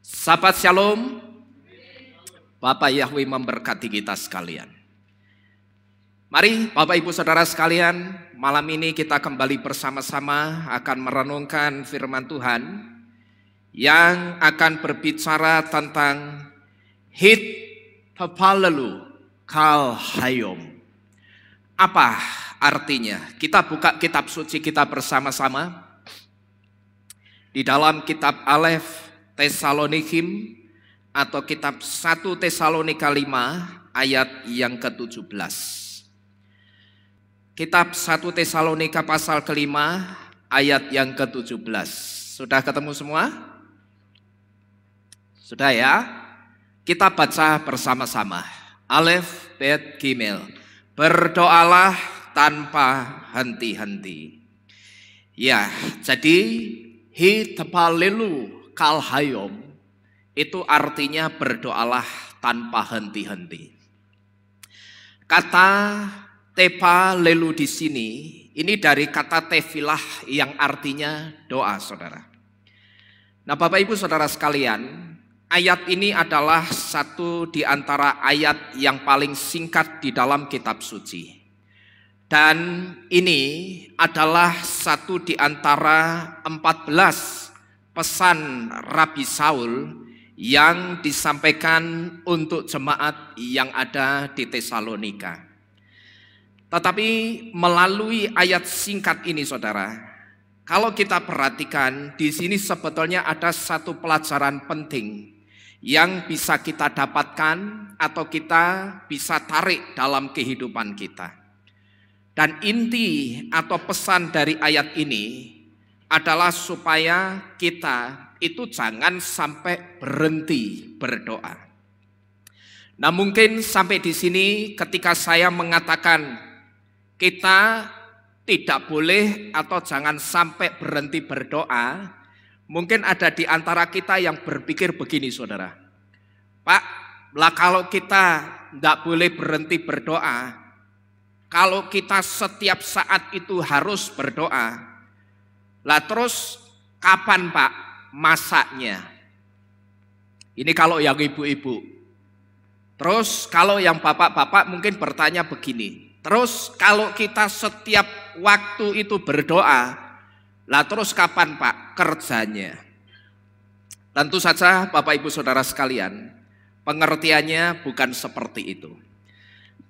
Sahabat Shalom, Bapak Yahweh memberkati kita sekalian. Mari Bapak Ibu Saudara sekalian, malam ini kita kembali bersama-sama akan merenungkan firman Tuhan yang akan berbicara tentang hit papalelu kal hayom. Apa artinya? Kita buka kitab suci kita bersama-sama di dalam kitab Alef Tesalonikim atau kitab 1 Tesalonika 5 ayat yang ke-17. Kitab 1 Tesalonika pasal ke-5 ayat yang ke-17. Sudah ketemu semua? Sudah ya? Kita baca bersama-sama. Alef Bet Gimel. Berdoalah tanpa henti-henti. Ya, jadi hitapalelu kal hayom itu artinya berdoalah tanpa henti-henti. Kata tepa lelu di sini ini dari kata tefilah yang artinya doa, saudara. Nah, Bapak Ibu Saudara sekalian, ayat ini adalah satu di antara ayat yang paling singkat di dalam kitab suci. Dan ini adalah satu di antara 14 pesan Rabi Saul yang disampaikan untuk jemaat yang ada di Tesalonika. Tetapi melalui ayat singkat ini, saudara, kalau kita perhatikan di sini sebetulnya ada satu pelajaran penting yang bisa kita dapatkan atau kita bisa tarik dalam kehidupan kita. Dan inti atau pesan dari ayat ini adalah supaya kita itu jangan sampai berhenti berdoa. Nah, mungkin sampai di sini ketika saya mengatakan kita tidak boleh atau jangan sampai berhenti berdoa, mungkin ada di antara kita yang berpikir begini, saudara. Pak, lah kalau kita tidak boleh berhenti berdoa, kalau kita setiap saat itu harus berdoa, lah terus kapan Pak masaknya? Ini kalau yang ibu-ibu. Terus kalau yang bapak-bapak mungkin bertanya begini. Terus kalau kita setiap waktu itu berdoa, lah terus kapan Pak kerjanya? Tentu saja Bapak Ibu Saudara sekalian, pengertiannya bukan seperti itu.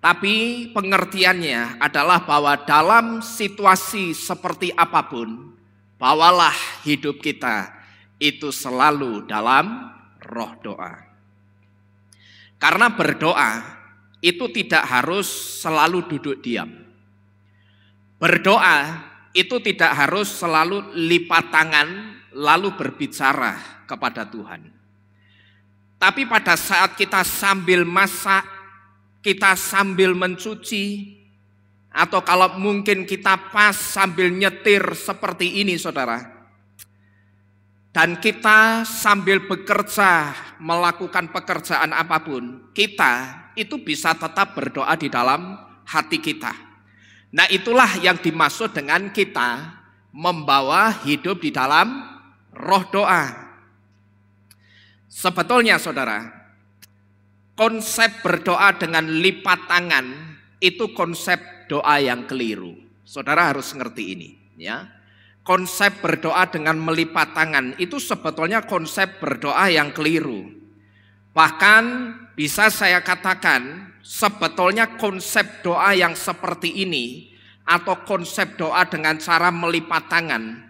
Tapi pengertiannya adalah bahwa dalam situasi seperti apapun, bawalah hidup kita itu selalu dalam roh doa. Karena berdoa itu tidak harus selalu duduk diam. Berdoa itu tidak harus selalu lipat tangan lalu berbicara kepada Tuhan. Tapi pada saat kita sambil masak, kita sambil mencuci, atau kalau mungkin kita pas sambil nyetir seperti ini, saudara, dan kita sambil bekerja, melakukan pekerjaan apapun, kita itu bisa tetap berdoa di dalam hati kita. Nah, itulah yang dimaksud dengan kita membawa hidup di dalam roh doa. Sebetulnya, saudara, konsep berdoa dengan lipat tangan itu konsep doa yang keliru. Saudara harus ngerti ini, ya. Konsep berdoa dengan melipat tangan itu sebetulnya konsep berdoa yang keliru. Bahkan bisa saya katakan sebetulnya konsep doa yang seperti ini atau konsep doa dengan cara melipat tangan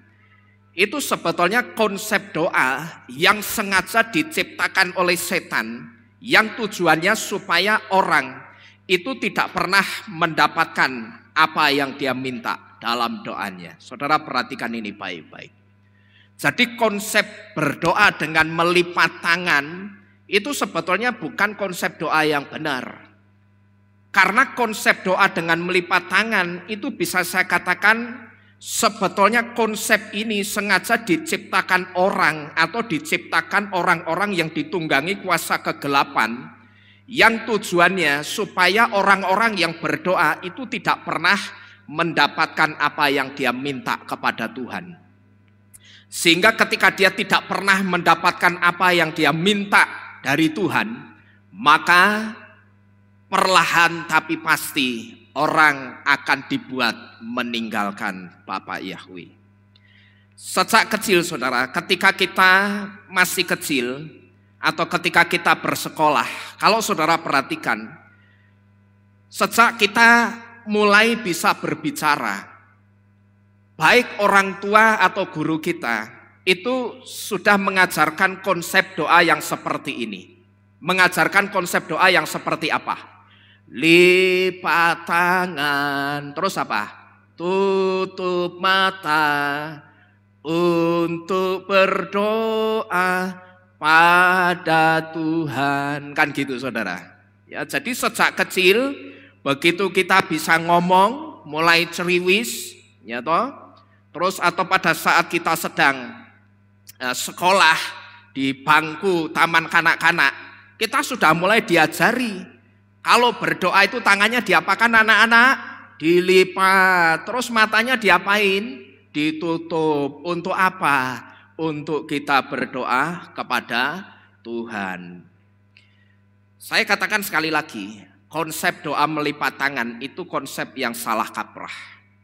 itu sebetulnya konsep doa yang sengaja diciptakan oleh setan, yang tujuannya supaya orang itu tidak pernah mendapatkan apa yang dia minta dalam doanya. Saudara perhatikan ini baik-baik. Jadi konsep berdoa dengan melipat tangan itu sebetulnya bukan konsep doa yang benar. Karena konsep doa dengan melipat tangan itu bisa saya katakan sebetulnya konsep ini sengaja diciptakan orang atau diciptakan orang-orang yang ditunggangi kuasa kegelapan, yang tujuannya supaya orang-orang yang berdoa itu tidak pernah mendapatkan apa yang dia minta kepada Tuhan. Sehingga ketika dia tidak pernah mendapatkan apa yang dia minta dari Tuhan, maka perlahan tapi pasti orang akan dibuat meninggalkan Bapa Yahweh. Sejak kecil saudara, ketika kita masih kecil atau ketika kita bersekolah, kalau saudara perhatikan, sejak kita mulai bisa berbicara, baik orang tua atau guru kita, itu sudah mengajarkan konsep doa yang seperti ini. Mengajarkan konsep doa yang seperti apa? Lipat tangan, terus apa? Tutup mata untuk berdoa pada Tuhan. Kan gitu saudara. Ya, jadi sejak kecil begitu kita bisa ngomong, mulai ceriwis, ya toh. Terus atau pada saat kita sedang sekolah di bangku taman kanak-kanak, kita sudah mulai diajari. Kalau berdoa itu tangannya diapakan anak-anak? Dilipat. Terus matanya diapain? Ditutup. Untuk apa? Untuk kita berdoa kepada Tuhan. Saya katakan sekali lagi, konsep doa melipat tangan itu konsep yang salah kaprah.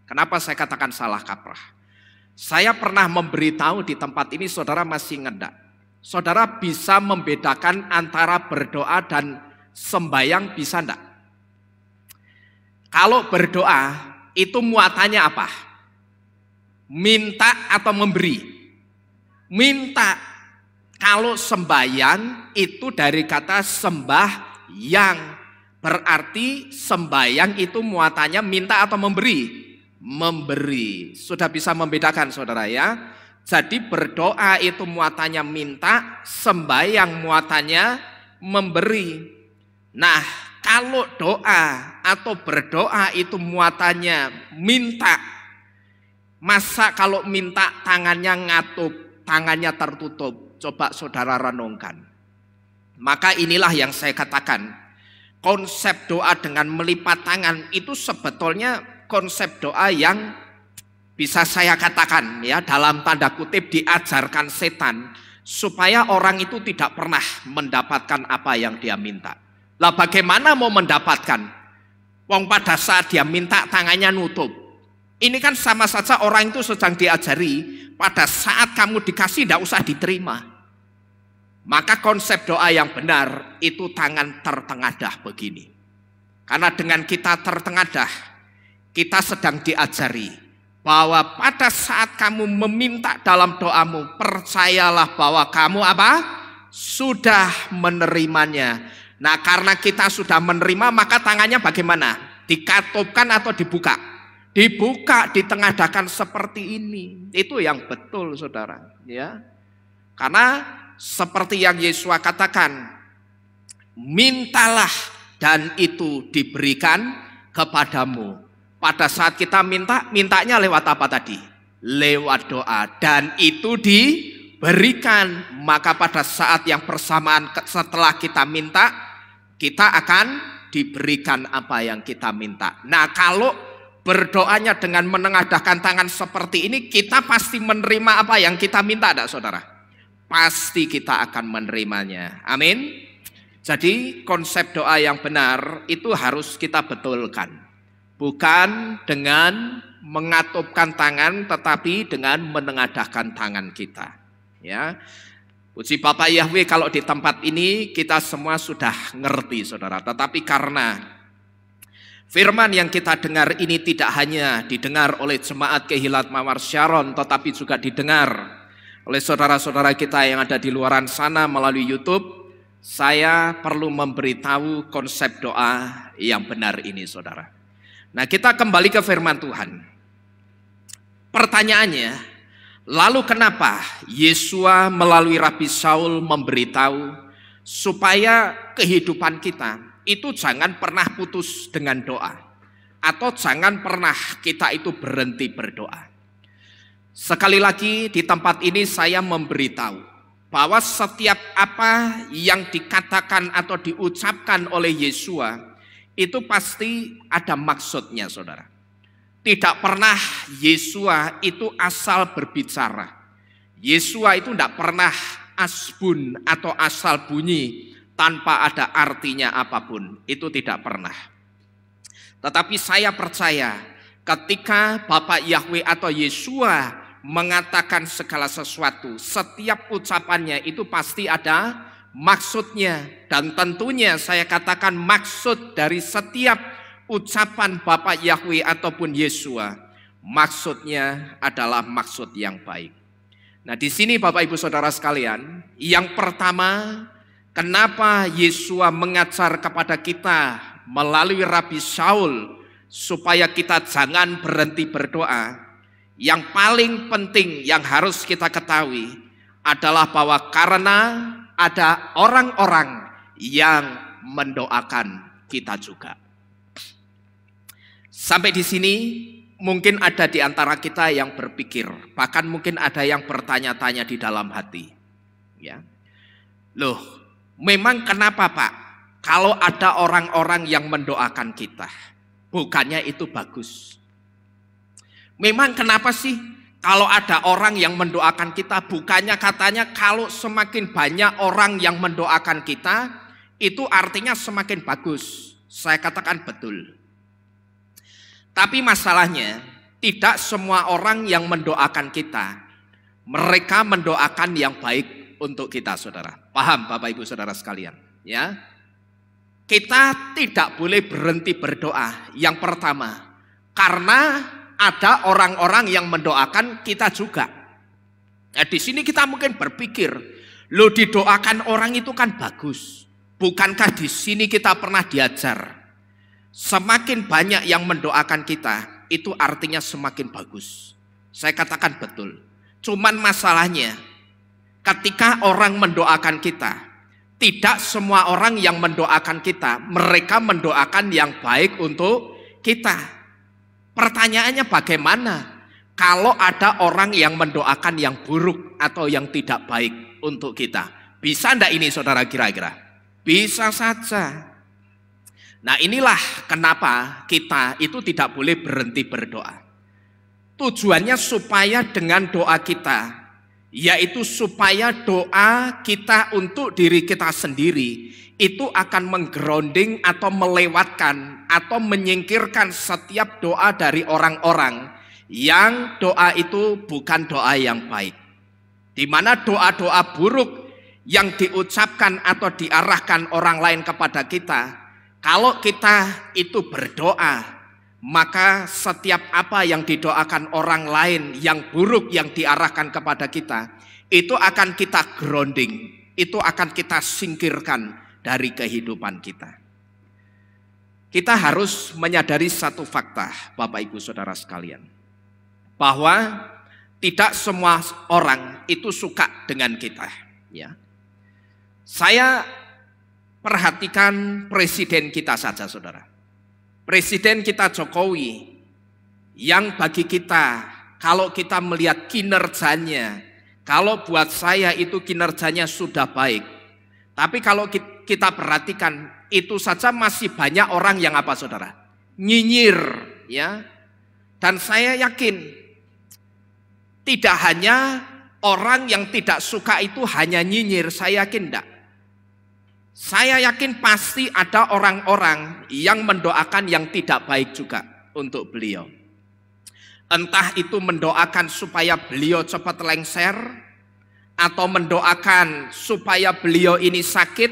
Kenapa saya katakan salah kaprah? Saya pernah memberitahu di tempat ini, saudara masih ngedak. Saudara bisa membedakan antara berdoa dan sembahyang, bisa enggak? Kalau berdoa itu muatannya apa? Minta atau memberi? Minta. Kalau sembahyang itu dari kata sembahyang. Berarti sembahyang itu muatannya minta atau memberi? Memberi. Sudah bisa membedakan saudara ya. Jadi berdoa itu muatannya minta, sembahyang muatannya memberi. Nah, kalau doa atau berdoa itu muatannya minta, masa kalau minta tangannya ngatup, tangannya tertutup? Coba saudara renungkan. Maka inilah yang saya katakan, konsep doa dengan melipat tangan itu sebetulnya konsep doa yang bisa saya katakan ya dalam tanda kutip diajarkan setan supaya orang itu tidak pernah mendapatkan apa yang dia minta. Lah bagaimana mau mendapatkan? Wong pada saat dia minta tangannya nutup. Ini kan sama saja orang itu sedang diajari pada saat kamu dikasih tidak usah diterima. Maka konsep doa yang benar itu tangan tertengadah begini. Karena dengan kita tertengadah, kita sedang diajari bahwa pada saat kamu meminta dalam doamu, percayalah bahwa kamu apa? Sudah menerimanya. Nah, karena kita sudah menerima, maka tangannya bagaimana? Dikatupkan atau dibuka? Dibuka, ditengadahkan seperti ini. Itu yang betul, saudara. Ya, karena seperti yang Yesus katakan, mintalah dan itu diberikan kepadamu. Pada saat kita minta, mintanya lewat apa tadi? Lewat doa. Dan itu diberikan. Maka pada saat yang bersamaan setelah kita minta, kita akan diberikan apa yang kita minta. Nah, kalau berdoanya dengan menengadahkan tangan seperti ini, kita pasti menerima apa yang kita minta, tidak saudara? Pasti kita akan menerimanya. Amin. Jadi konsep doa yang benar itu harus kita betulkan. Bukan dengan mengatupkan tangan, tetapi dengan menengadahkan tangan kita. Ya, puji Bapak Yahweh, kalau di tempat ini kita semua sudah ngerti, saudara. Tetapi karena firman yang kita dengar ini tidak hanya didengar oleh jemaat Kehilat Mawar Sharon, tetapi juga didengar oleh saudara-saudara kita yang ada di luaran sana melalui YouTube, saya perlu memberitahu konsep doa yang benar ini, saudara. Nah, kita kembali ke firman Tuhan. Pertanyaannya, lalu kenapa Yesua melalui Rabi Saul memberitahu supaya kehidupan kita itu jangan pernah putus dengan doa, atau jangan pernah kita itu berhenti berdoa. Sekali lagi di tempat ini saya memberitahu bahwa setiap apa yang dikatakan atau diucapkan oleh Yesua itu pasti ada maksudnya, saudara. Tidak pernah Yesua itu asal berbicara. Yesua itu tidak pernah asbun atau asal bunyi tanpa ada artinya apapun. Itu tidak pernah. Tetapi saya percaya ketika Bapak Yahweh atau Yesua mengatakan segala sesuatu, setiap ucapannya itu pasti ada maksudnya. Dan tentunya saya katakan maksud dari setiap ucapan Bapak Yahweh ataupun Yesua, maksudnya adalah maksud yang baik. Nah, di sini Bapak Ibu Saudara sekalian, yang pertama, kenapa Yesua mengajar kepada kita melalui Rabi Saul supaya kita jangan berhenti berdoa? Yang paling penting yang harus kita ketahui adalah bahwa karena ada orang-orang yang mendoakan kita juga. Sampai di sini mungkin ada di antara kita yang berpikir, bahkan mungkin ada yang bertanya-tanya di dalam hati. Ya. Loh, memang kenapa Pak? Kalau ada orang-orang yang mendoakan kita, bukannya itu bagus? Memang kenapa sih kalau ada orang yang mendoakan kita, bukannya katanya kalau semakin banyak orang yang mendoakan kita, itu artinya semakin bagus. Saya katakan betul. Tapi masalahnya, tidak semua orang yang mendoakan kita, mereka mendoakan yang baik untuk kita, saudara. Paham Bapak Ibu Saudara sekalian? Ya, kita tidak boleh berhenti berdoa. Yang pertama, karena ada orang-orang yang mendoakan kita juga. Nah, di sini kita mungkin berpikir, lo didoakan orang itu kan bagus. Bukankah di sini kita pernah diajar, semakin banyak yang mendoakan kita, itu artinya semakin bagus. Saya katakan betul. Cuman masalahnya, ketika orang mendoakan kita, tidak semua orang yang mendoakan kita, mereka mendoakan yang baik untuk kita. Pertanyaannya bagaimana kalau ada orang yang mendoakan yang buruk atau yang tidak baik untuk kita? Bisa enggak ini saudara kira-kira? Bisa saja. Nah, inilah kenapa kita itu tidak boleh berhenti berdoa. Tujuannya supaya dengan doa kita, yaitu supaya doa kita untuk diri kita sendiri itu akan menggrounding atau melewatkan atau menyingkirkan setiap doa dari orang-orang yang doa itu bukan doa yang baik. Di mana doa-doa buruk yang diucapkan atau diarahkan orang lain kepada kita, kalau kita itu berdoa, maka setiap apa yang didoakan orang lain yang buruk yang diarahkan kepada kita, itu akan kita grounding, itu akan kita singkirkan dari kehidupan kita. Kita harus menyadari satu fakta, Bapak Ibu Saudara sekalian, bahwa tidak semua orang itu suka dengan kita. Ya, saya perhatikan presiden kita saja, saudara. Presiden kita Jokowi, yang bagi kita, kalau kita melihat kinerjanya, kalau buat saya itu kinerjanya sudah baik. Tapi kalau kita perhatikan, itu saja masih banyak orang yang apa saudara? Nyinyir, ya. Dan saya yakin, tidak hanya orang yang tidak suka itu hanya nyinyir, saya yakin enggak. Saya yakin pasti ada orang-orang yang mendoakan yang tidak baik juga untuk beliau. Entah itu mendoakan supaya beliau cepat lengser, atau mendoakan supaya beliau ini sakit,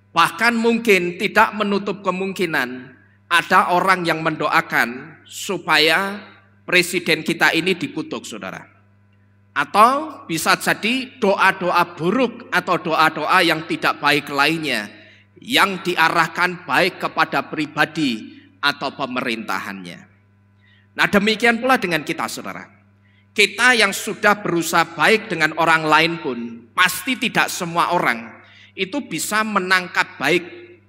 bahkan mungkin tidak menutup kemungkinan ada orang yang mendoakan supaya presiden kita ini dikutuk, saudara. Atau bisa jadi doa-doa buruk atau doa-doa yang tidak baik lainnya yang diarahkan baik kepada pribadi atau pemerintahannya. Nah, demikian pula dengan kita, saudara. Kita yang sudah berusaha baik dengan orang lain pun, pasti tidak semua orang itu bisa menangkap baik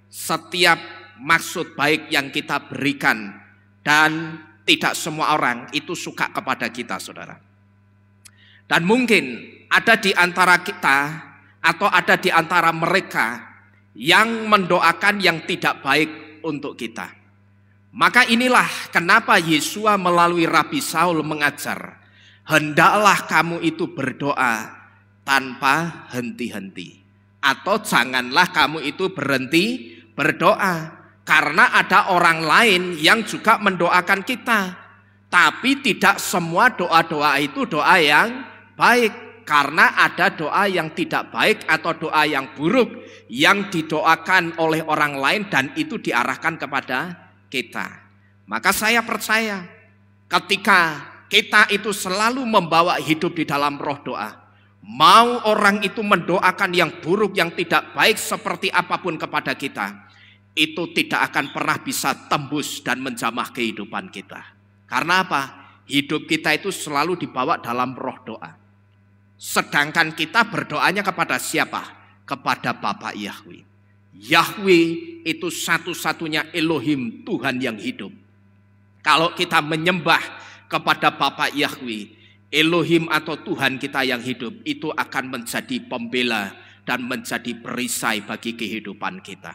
setiap maksud baik yang kita berikan. Dan tidak semua orang itu suka kepada kita, saudara. Dan mungkin ada di antara kita atau ada di antara mereka yang mendoakan yang tidak baik untuk kita. Maka inilah kenapa Yesua melalui Rabi Saul mengajar hendaklah kamu itu berdoa tanpa henti-henti. Atau janganlah kamu itu berhenti berdoa. Karena ada orang lain yang juga mendoakan kita. Tapi tidak semua doa-doa itu doa yang baik. Karena ada doa yang tidak baik atau doa yang buruk yang didoakan oleh orang lain dan itu diarahkan kepada kita. Maka saya percaya ketika kita itu selalu membawa hidup di dalam roh doa, mau orang itu mendoakan yang buruk, yang tidak baik seperti apapun kepada kita, itu tidak akan pernah bisa tembus dan menjamah kehidupan kita. Karena apa? Hidup kita itu selalu dibawa dalam roh doa. Sedangkan kita berdoanya kepada siapa? Kepada Bapa Yahweh. Yahweh itu satu-satunya Elohim, Tuhan yang hidup. Kalau kita menyembah kepada Bapa Yahweh, Elohim atau Tuhan kita yang hidup, itu akan menjadi pembela dan menjadi perisai bagi kehidupan kita.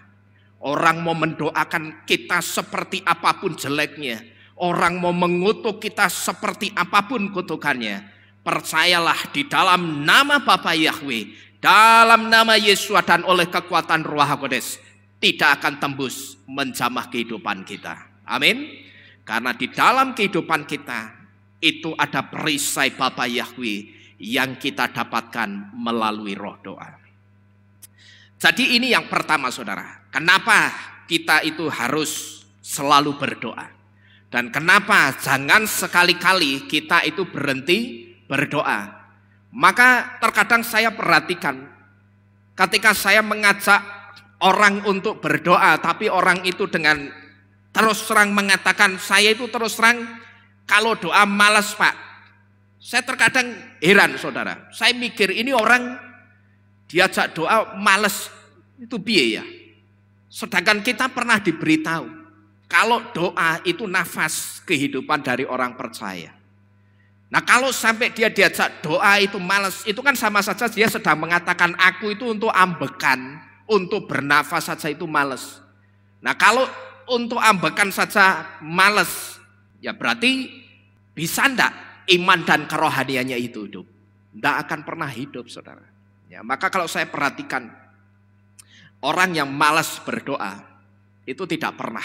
Orang mau mendoakan kita seperti apapun jeleknya, orang mau mengutuk kita seperti apapun kutukannya, percayalah di dalam nama Bapa Yahweh, dalam nama Yesus dan oleh kekuatan Ruach HaKodes, tidak akan tembus menjamah kehidupan kita. Amin. Karena di dalam kehidupan kita itu ada perisai Bapa Yahweh yang kita dapatkan melalui roh doa. Jadi ini yang pertama saudara. Kenapa kita itu harus selalu berdoa? Dan kenapa jangan sekali-kali kita itu berhenti berdoa? Maka terkadang saya perhatikan ketika saya mengajak orang untuk berdoa, tapi orang itu dengan terus terang mengatakan, saya itu terus terang kalau doa malas Pak. Saya terkadang heran saudara. Saya mikir ini orang diajak doa malas itu piye ya? Sedangkan kita pernah diberitahu kalau doa itu nafas kehidupan dari orang percaya. Nah kalau sampai dia diajak doa itu malas, itu kan sama saja dia sedang mengatakan aku itu untuk ambekan, untuk bernafas saja itu malas. Nah kalau untuk ambekan saja malas, ya berarti bisa ndak iman dan kerohaniannya itu hidup? Ndak akan pernah hidup saudara. Ya, maka kalau saya perhatikan orang yang malas berdoa itu tidak pernah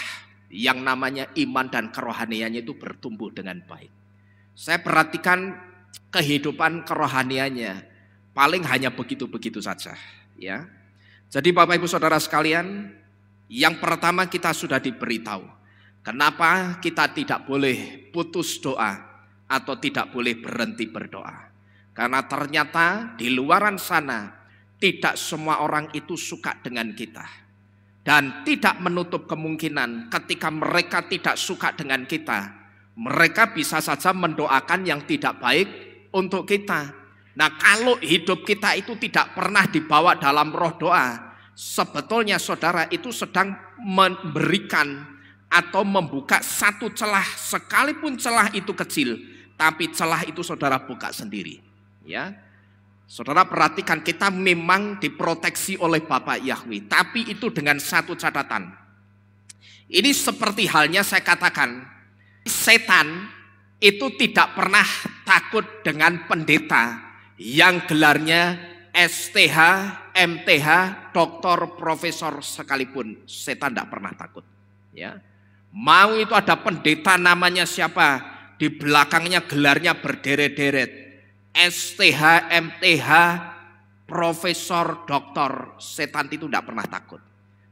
yang namanya iman dan kerohaniannya itu bertumbuh dengan baik. Saya perhatikan kehidupan kerohaniannya paling hanya begitu-begitu saja, ya. Jadi Bapak Ibu Saudara sekalian, yang pertama kita sudah diberitahu kenapa kita tidak boleh putus doa atau tidak boleh berhenti berdoa. Karena ternyata di luaran sana tidak semua orang itu suka dengan kita. Dan tidak menutup kemungkinan ketika mereka tidak suka dengan kita, mereka bisa saja mendoakan yang tidak baik untuk kita. Nah kalau hidup kita itu tidak pernah dibawa dalam roh doa, sebetulnya saudara itu sedang memberikan atau membuka satu celah, sekalipun celah itu kecil, tapi celah itu saudara buka sendiri. Ya, saudara perhatikan kita memang diproteksi oleh Bapa Yahweh, tapi itu dengan satu catatan. Ini seperti halnya saya katakan, setan itu tidak pernah takut dengan pendeta yang gelarnya STH, MTH, doktor, profesor sekalipun. Setan tidak pernah takut. Ya, mau itu ada pendeta namanya siapa, di belakangnya gelarnya berderet-deret. STH, MTH, profesor, doktor, setan itu tidak pernah takut.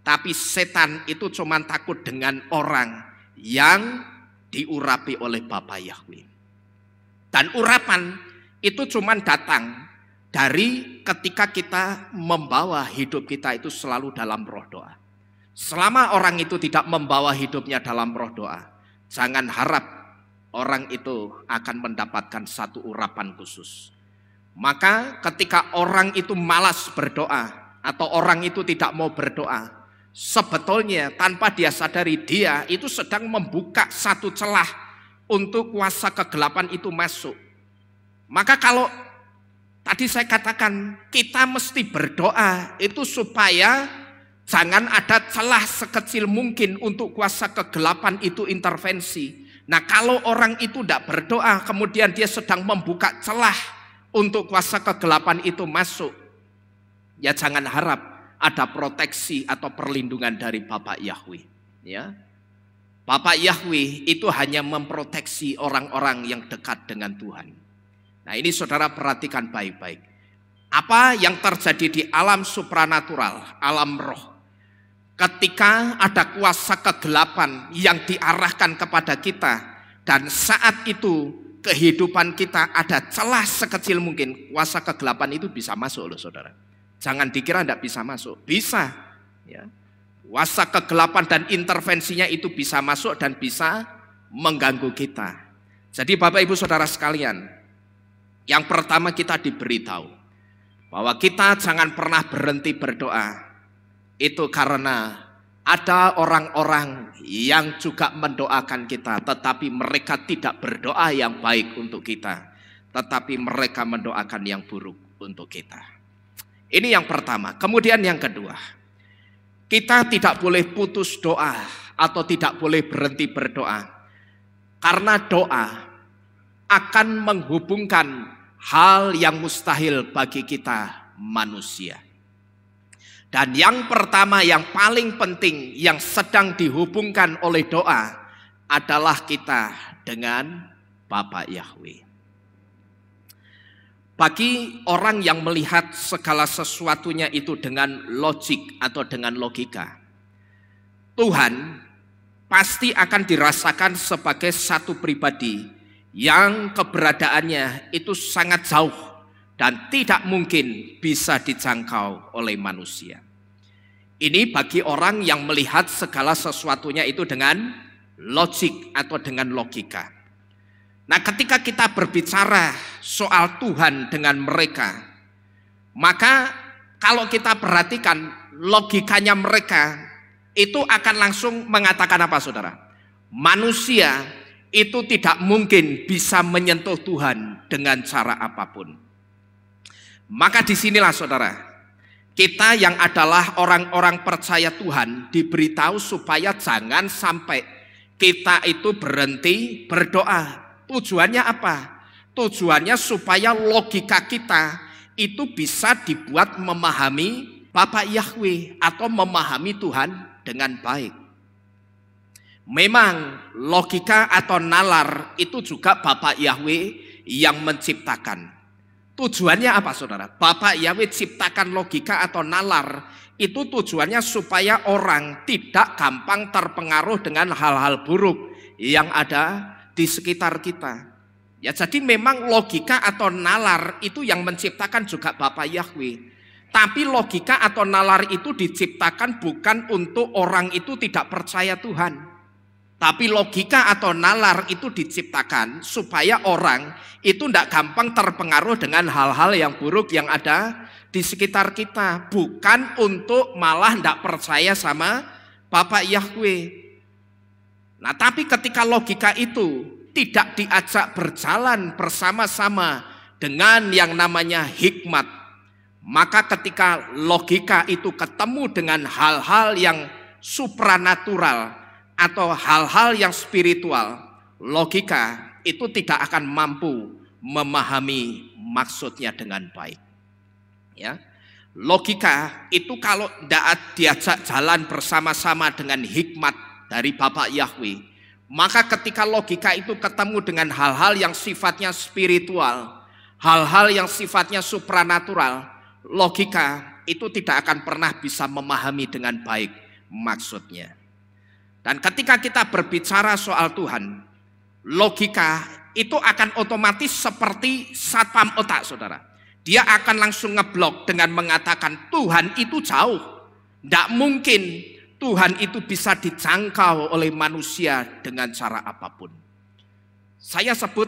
Tapi setan itu cuma takut dengan orang yang diurapi oleh Bapa Yahweh. Dan urapan itu cuma datang dari ketika kita membawa hidup kita itu selalu dalam roh doa. Selama orang itu tidak membawa hidupnya dalam roh doa, jangan harap orang itu akan mendapatkan satu urapan khusus. Maka ketika orang itu malas berdoa atau orang itu tidak mau berdoa, sebetulnya tanpa dia sadari dia itu sedang membuka satu celah untuk kuasa kegelapan itu masuk. Maka kalau tadi saya katakan kita mesti berdoa itu supaya jangan ada celah sekecil mungkin untuk kuasa kegelapan itu intervensi. Nah, kalau orang itu tidak berdoa, kemudian dia sedang membuka celah untuk kuasa kegelapan itu masuk, ya jangan harap ada proteksi atau perlindungan dari Bapak Yahweh. Ya, Bapak Yahweh itu hanya memproteksi orang-orang yang dekat dengan Tuhan. Nah, ini saudara perhatikan baik-baik. Apa yang terjadi di alam supranatural, alam roh, ketika ada kuasa kegelapan yang diarahkan kepada kita, dan saat itu kehidupan kita ada celah sekecil mungkin, kuasa kegelapan itu bisa masuk loh saudara. Jangan dikira tidak bisa masuk, bisa. Ya. Kuasa kegelapan dan intervensinya itu bisa masuk dan bisa mengganggu kita. Jadi Bapak Ibu Saudara sekalian, yang pertama kita diberitahu bahwa kita jangan pernah berhenti berdoa. Itu karena ada orang-orang yang juga mendoakan kita, tetapi mereka tidak berdoa yang baik untuk kita, tetapi mereka mendoakan yang buruk untuk kita. Ini yang pertama. Kemudian yang kedua, kita tidak boleh putus doa atau tidak boleh berhenti berdoa, karena doa akan menghubungkan hal yang mustahil bagi kita manusia. Dan yang pertama, yang paling penting, yang sedang dihubungkan oleh doa adalah kita dengan Bapak Yahweh. Bagi orang yang melihat segala sesuatunya itu dengan logik atau dengan logika, Tuhan pasti akan dirasakan sebagai satu pribadi yang keberadaannya itu sangat jauh dan tidak mungkin bisa dijangkau oleh manusia. Ini bagi orang yang melihat segala sesuatunya itu dengan logik atau dengan logika. Nah, ketika kita berbicara soal Tuhan dengan mereka, maka kalau kita perhatikan logikanya mereka itu akan langsung mengatakan apa saudara? Manusia itu tidak mungkin bisa menyentuh Tuhan dengan cara apapun. Maka disinilah saudara, kita yang adalah orang-orang percaya Tuhan diberitahu supaya jangan sampai kita itu berhenti berdoa. Tujuannya apa? Tujuannya supaya logika kita itu bisa dibuat memahami Bapak Yahweh atau memahami Tuhan dengan baik. Memang logika atau nalar itu juga Bapak Yahweh yang menciptakan. Tujuannya apa saudara? Bapak Yahweh ciptakan logika atau nalar itu tujuannya supaya orang tidak gampang terpengaruh dengan hal-hal buruk yang ada di sekitar kita. Ya, jadi memang logika atau nalar itu yang menciptakan juga Bapak Yahweh. Tapi logika atau nalar itu diciptakan bukan untuk orang itu tidak percaya Tuhan. Tapi logika atau nalar itu diciptakan supaya orang itu tidak gampang terpengaruh dengan hal-hal yang buruk yang ada di sekitar kita. Bukan untuk malah tidak percaya sama Bapak Yahweh. Nah, tapi ketika logika itu tidak diajak berjalan bersama-sama dengan yang namanya hikmat, maka ketika logika itu ketemu dengan hal-hal yang supranatural atau hal-hal yang spiritual, logika itu tidak akan mampu memahami maksudnya dengan baik. Ya, logika itu kalau tidak diajak jalan bersama-sama dengan hikmat dari Bapak Yahweh, maka ketika logika itu ketemu dengan hal-hal yang sifatnya spiritual, hal-hal yang sifatnya supranatural, logika itu tidak akan pernah bisa memahami dengan baik maksudnya. Dan ketika kita berbicara soal Tuhan, logika itu akan otomatis seperti satpam otak saudara. Dia akan langsung ngeblok dengan mengatakan Tuhan itu jauh, tidak mungkin Tuhan itu bisa dijangkau oleh manusia dengan cara apapun. Saya sebut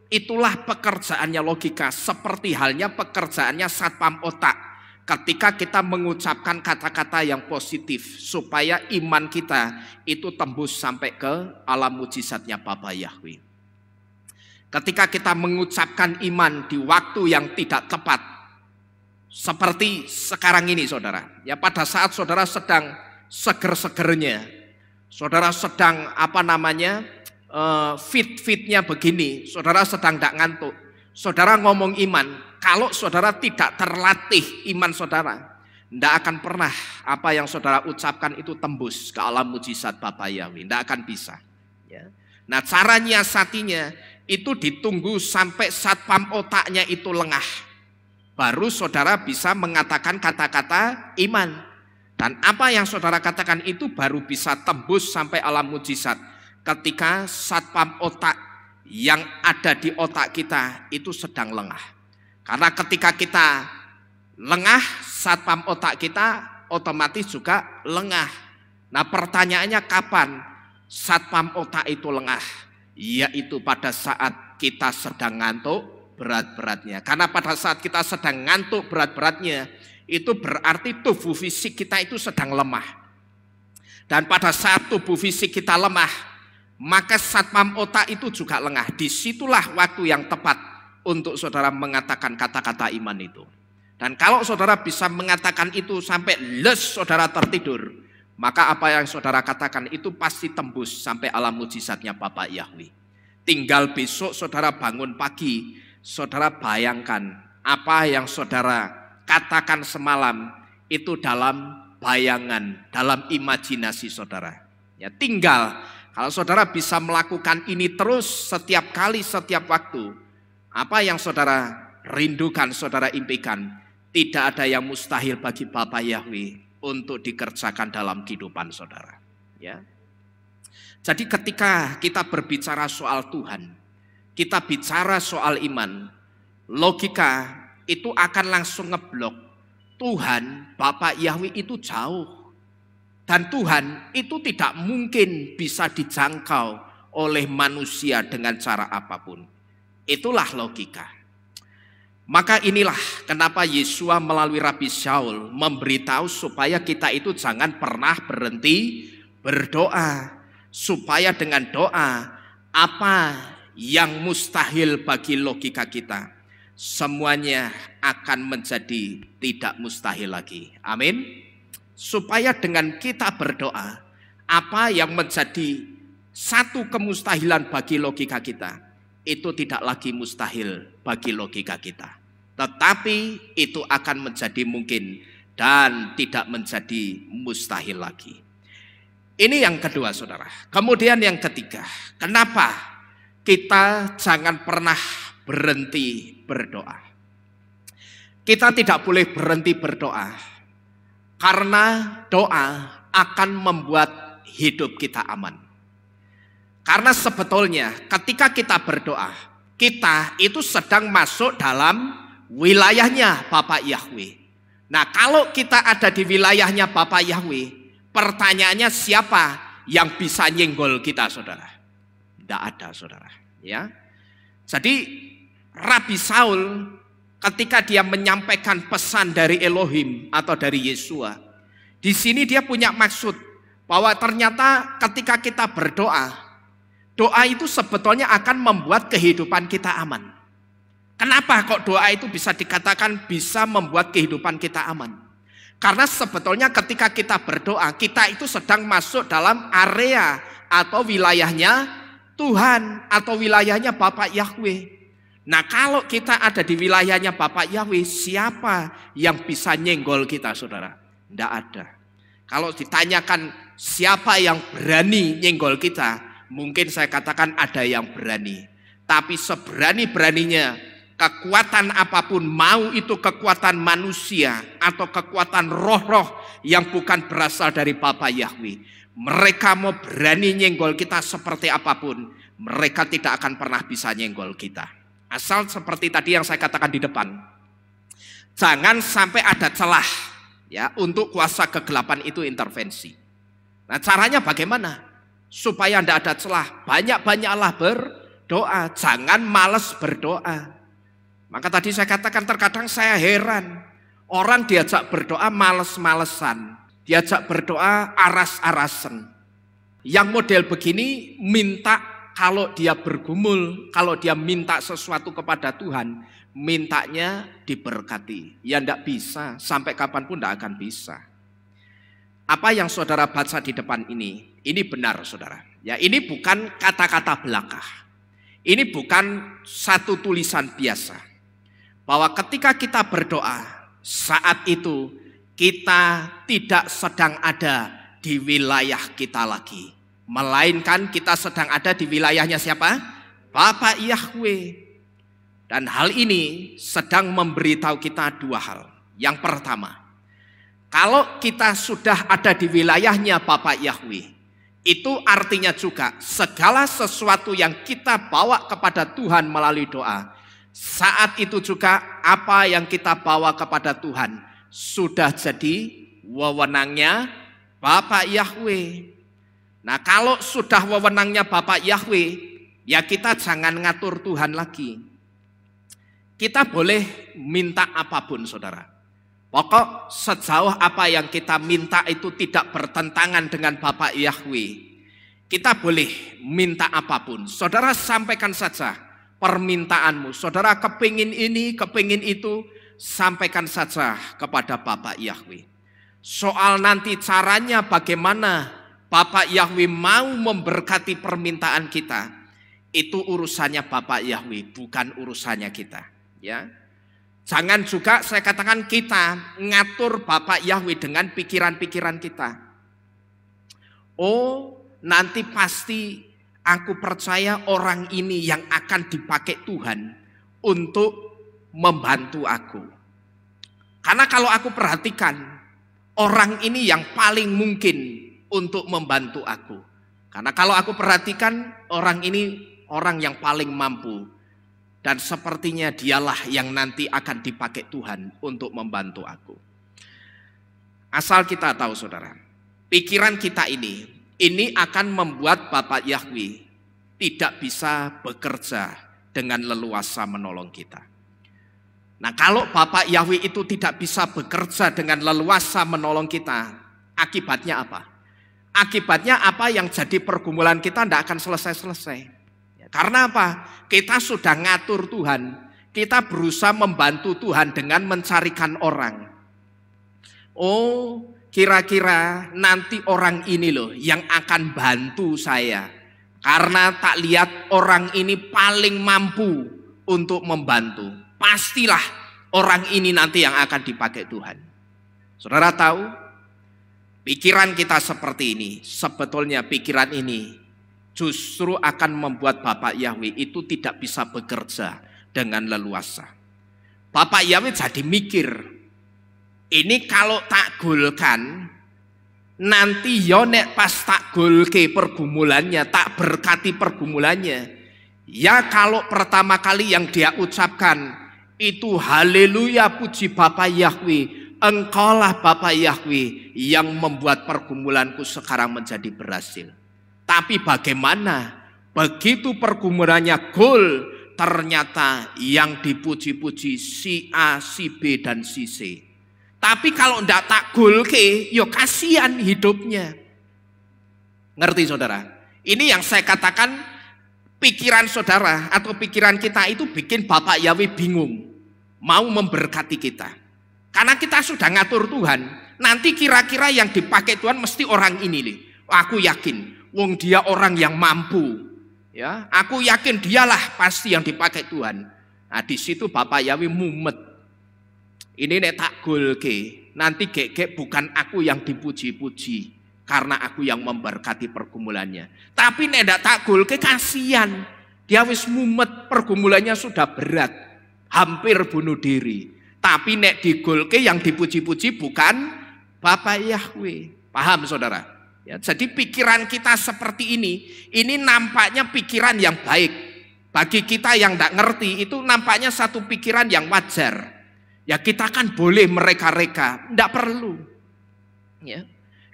itulah pekerjaannya logika, seperti halnya pekerjaannya satpam otak. Ketika kita mengucapkan kata-kata yang positif supaya iman kita itu tembus sampai ke alam mujizatnya Bapa Yahweh. Ketika kita mengucapkan iman di waktu yang tidak tepat, seperti sekarang ini saudara, ya pada saat saudara sedang seger-segernya, saudara sedang fit-fitnya begini, saudara sedang tidak ngantuk, saudara ngomong iman, kalau saudara tidak terlatih iman saudara, tidak akan pernah apa yang saudara ucapkan itu tembus ke alam mujizat Bapa Yahweh, tidak akan bisa. Ya. Nah, cara nyiasatinya itu ditunggu sampai satpam otaknya itu lengah, baru saudara bisa mengatakan kata-kata iman. Dan apa yang saudara katakan itu baru bisa tembus sampai alam mujizat ketika satpam otak yang ada di otak kita itu sedang lengah. Karena ketika kita lengah, satpam otak kita otomatis juga lengah. Nah, pertanyaannya kapan satpam otak itu lengah? Yaitu pada saat kita sedang ngantuk berat-beratnya. Karena pada saat kita sedang ngantuk berat-beratnya, itu berarti tubuh fisik kita itu sedang lemah. Dan pada saat tubuh fisik kita lemah, maka satpam otak itu juga lengah. Disitulah waktu yang tepat untuk saudara mengatakan kata-kata iman itu. Dan kalau saudara bisa mengatakan itu sampai les saudara tertidur, maka apa yang saudara katakan itu pasti tembus sampai alam mujizatnya Bapak Yahweh. Tinggal besok saudara bangun pagi, saudara bayangkan apa yang saudara katakan semalam itu dalam bayangan, dalam imajinasi saudara. Ya, tinggal kalau saudara bisa melakukan ini terus setiap kali, setiap waktu, apa yang saudara rindukan, saudara impikan, tidak ada yang mustahil bagi Bapa Yahweh untuk dikerjakan dalam kehidupan saudara. Ya. Jadi ketika kita berbicara soal Tuhan, kita bicara soal iman, logika itu akan langsung ngeblok. Tuhan, Bapak Yahweh itu jauh. Dan Tuhan itu tidak mungkin bisa dijangkau oleh manusia dengan cara apapun. Itulah logika. Maka inilah kenapa Yesua melalui Rabi Shaul memberitahu supaya kita itu jangan pernah berhenti berdoa. Supaya dengan doa, apa yang mustahil bagi logika kita, semuanya akan menjadi tidak mustahil lagi. Amin. Supaya dengan kita berdoa, apa yang menjadi satu kemustahilan bagi logika kita, itu tidak lagi mustahil bagi logika kita. Tetapi itu akan menjadi mungkin dan tidak menjadi mustahil lagi. Ini yang kedua saudara. Kemudian yang ketiga, kenapa kita jangan pernah berhenti berdoa? Kita tidak boleh berhenti berdoa karena doa akan membuat hidup kita aman. Karena sebetulnya ketika kita berdoa, kita itu sedang masuk dalam wilayahnya Bapak Yahweh. Nah, kalau kita ada di wilayahnya Bapak Yahweh, pertanyaannya siapa yang bisa nyenggol kita saudara? Tidak ada saudara. Ya. Jadi Rabi Shaul ketika dia menyampaikan pesan dari Elohim atau dari Yesua, di sini dia punya maksud bahwa ternyata ketika kita berdoa, doa itu sebetulnya akan membuat kehidupan kita aman. Kenapa kok doa itu bisa dikatakan bisa membuat kehidupan kita aman? Karena sebetulnya ketika kita berdoa, kita itu sedang masuk dalam area atau wilayahnya Tuhan atau wilayahnya Bapak Yahweh. Nah, kalau kita ada di wilayahnya Bapak Yahweh, siapa yang bisa nyenggol kita saudara? Tidak ada. Kalau ditanyakan siapa yang berani nyenggol kita, mungkin saya katakan ada yang berani. Tapi seberani-beraninya, kekuatan apapun, mau itu kekuatan manusia atau kekuatan roh-roh yang bukan berasal dari Bapa Yahweh, mereka mau berani nyenggol kita seperti apapun, mereka tidak akan pernah bisa nyenggol kita. Asal seperti tadi yang saya katakan di depan, jangan sampai ada celah ya untuk kuasa kegelapan itu intervensi. Nah, caranya bagaimana? Supaya tidak ada celah, banyak-banyaklah berdoa, jangan malas berdoa. Maka tadi saya katakan terkadang saya heran, orang diajak berdoa males-malesan, diajak berdoa aras-arasan. Yang model begini minta kalau dia bergumul, kalau dia minta sesuatu kepada Tuhan, mintanya diberkati. Ya tidak bisa, sampai kapanpun tidak akan bisa. Apa yang saudara baca di depan ini benar saudara. Ya, ini bukan kata-kata belaka. Ini bukan satu tulisan biasa. Bahwa ketika kita berdoa, saat itu kita tidak sedang ada di wilayah kita lagi. Melainkan kita sedang ada di wilayahnya siapa? Bapa Yahweh. Dan hal ini sedang memberitahu kita dua hal. Yang pertama, kalau kita sudah ada di wilayahnya Bapa Yahweh, itu artinya juga segala sesuatu yang kita bawa kepada Tuhan melalui doa, saat itu juga apa yang kita bawa kepada Tuhan sudah jadi wewenangnya Bapak Yahweh. Nah, kalau sudah wewenangnya Bapak Yahweh, ya kita jangan ngatur Tuhan lagi. Kita boleh minta apapun, saudara. Pokok sejauh apa yang kita minta itu tidak bertentangan dengan Bapak Yahweh, kita boleh minta apapun. Saudara sampaikan saja permintaanmu. Saudara kepingin ini, kepingin itu, sampaikan saja kepada Bapak Yahweh. Soal nanti caranya bagaimana Bapak Yahweh mau memberkati permintaan kita, itu urusannya Bapak Yahweh, bukan urusannya kita. Ya. Jangan juga saya katakan kita ngatur Bapak Yahweh dengan pikiran-pikiran kita. Oh, nanti pasti aku percaya orang ini yang akan dipakai Tuhan untuk membantu aku. Karena kalau aku perhatikan, orang ini yang paling mungkin untuk membantu aku. Karena kalau aku perhatikan, orang ini orang yang paling mampu. Dan sepertinya dialah yang nanti akan dipakai Tuhan untuk membantu aku. Asal kita tahu, saudara, pikiran kita ini akan membuat Bapak Yahweh tidak bisa bekerja dengan leluasa menolong kita. Nah, kalau Bapak Yahweh itu tidak bisa bekerja dengan leluasa menolong kita, akibatnya apa? Akibatnya apa yang jadi pergumulan kita tidak akan selesai-selesai. Karena apa? Kita sudah ngatur Tuhan. Kita berusaha membantu Tuhan dengan mencarikan orang. Oh, kira-kira nanti orang ini loh yang akan bantu saya. Karena tak lihat orang ini paling mampu untuk membantu. Pastilah orang ini nanti yang akan dipakai Tuhan. Saudara tahu? Pikiran kita seperti ini. Sebetulnya pikiran ini justru akan membuat Bapak Yahweh itu tidak bisa bekerja dengan leluasa. Bapak Yahweh jadi mikir, ini kalau tak golkan, nanti yonek pas tak golke pergumulannya, tak berkati pergumulannya. Ya kalau pertama kali yang dia ucapkan, itu haleluya puji Bapak Yahweh, engkaulah Bapak Yahweh yang membuat pergumulanku sekarang menjadi berhasil. Tapi bagaimana begitu pergumulannya gol, ternyata yang dipuji-puji si A, si B, dan si C. Tapi kalau ndak tak gol ke, yo kasihan hidupnya. Ngerti saudara? Ini yang saya katakan pikiran saudara atau pikiran kita itu bikin Bapak Yahweh bingung. Mau memberkati kita. Karena kita sudah ngatur Tuhan. Nanti kira-kira yang dipakai Tuhan mesti orang ini nih. Aku yakin. Wong dia orang yang mampu, ya. Aku yakin dialah pasti yang dipakai Tuhan. Nah di situ Bapak Yahweh mumet. Ini nek tak golke, nanti gek bukan aku yang dipuji-puji, karena aku yang memberkati pergumulannya. Tapi nek ndak tak golke kasihan, dia wis mumet, pergumulannya sudah berat, hampir bunuh diri. Tapi nek digolke yang dipuji-puji bukan Bapak Yahweh. Paham saudara? Ya, jadi pikiran kita seperti ini nampaknya pikiran yang baik. Bagi kita yang tidak ngerti, itu nampaknya satu pikiran yang wajar. Ya kita kan boleh mereka-reka, tidak perlu. Ya,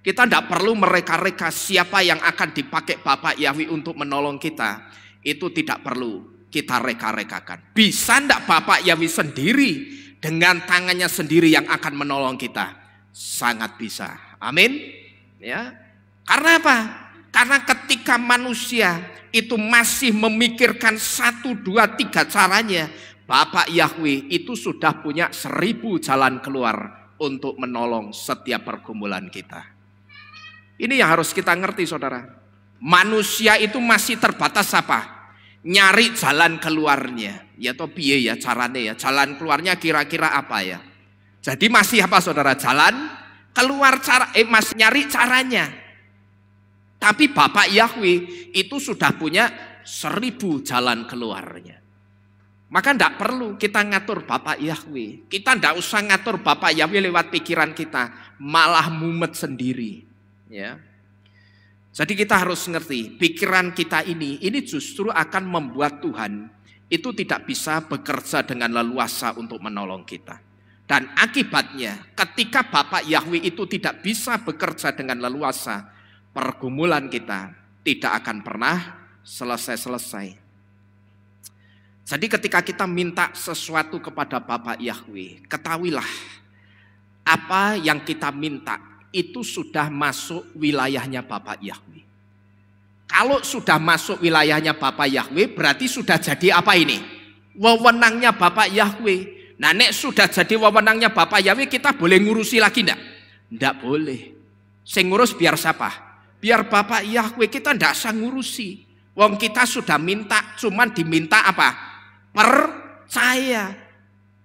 kita tidak perlu mereka-reka siapa yang akan dipakai Bapak Yahweh untuk menolong kita. Itu tidak perlu kita reka-rekakan. Bisa tidak Bapak Yahweh sendiri dengan tangannya sendiri yang akan menolong kita? Sangat bisa. Amin. Ya. Karena apa? Karena ketika manusia itu masih memikirkan 1, 2, 3 caranya, Bapak Yahweh itu sudah punya 1000 jalan keluar untuk menolong setiap pergumulan kita. Ini yang harus kita ngerti saudara. manusia itu masih terbatas apa? Nyari jalan keluarnya. Ya toh piye ya carane ya, jalan keluarnya kira-kira apa ya? Jadi masih apa saudara? Jalan keluar masih nyari caranya. Tapi Bapak Yahweh itu sudah punya 1000 jalan keluarnya. Maka tidak perlu kita ngatur Bapak Yahweh. Kita tidak usah ngatur Bapak Yahweh lewat pikiran kita, malah mumet sendiri. Ya. Jadi kita harus ngerti, pikiran kita ini justru akan membuat Tuhan itu tidak bisa bekerja dengan leluasa untuk menolong kita. Dan akibatnya ketika Bapak Yahweh itu tidak bisa bekerja dengan leluasa, pergumulan kita tidak akan pernah selesai-selesai. Jadi ketika kita minta sesuatu kepada Bapak Yahweh, ketahuilah apa yang kita minta itu sudah masuk wilayahnya Bapak Yahweh. Kalau sudah masuk wilayahnya Bapak Yahweh, berarti sudah jadi apa ini? Wewenangnya Bapak Yahweh. Nah, nek sudah jadi wewenangnya Bapak Yahweh, kita boleh ngurusi lagi enggak? Enggak boleh. Sing ngurus biar siapa? Biar Bapak Yahweh, kita enggak usah ngurusi. Wong kita sudah minta, cuman diminta apa? Percaya.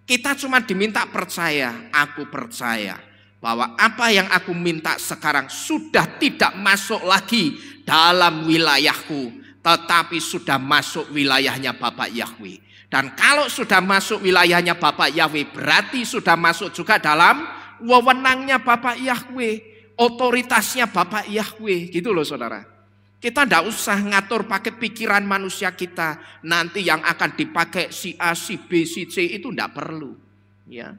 Kita cuma diminta percaya. Aku percaya bahwa apa yang aku minta sekarang sudah tidak masuk lagi dalam wilayahku, tetapi sudah masuk wilayahnya Bapak Yahweh. Dan kalau sudah masuk wilayahnya Bapak Yahweh, berarti sudah masuk juga dalam wewenangnya Bapak Yahweh, otoritasnya Bapak Yahweh, gitu loh saudara. Kita tidak usah ngatur pakai pikiran manusia kita. Nanti yang akan dipakai si A, si B, si C itu tidak perlu. Ya,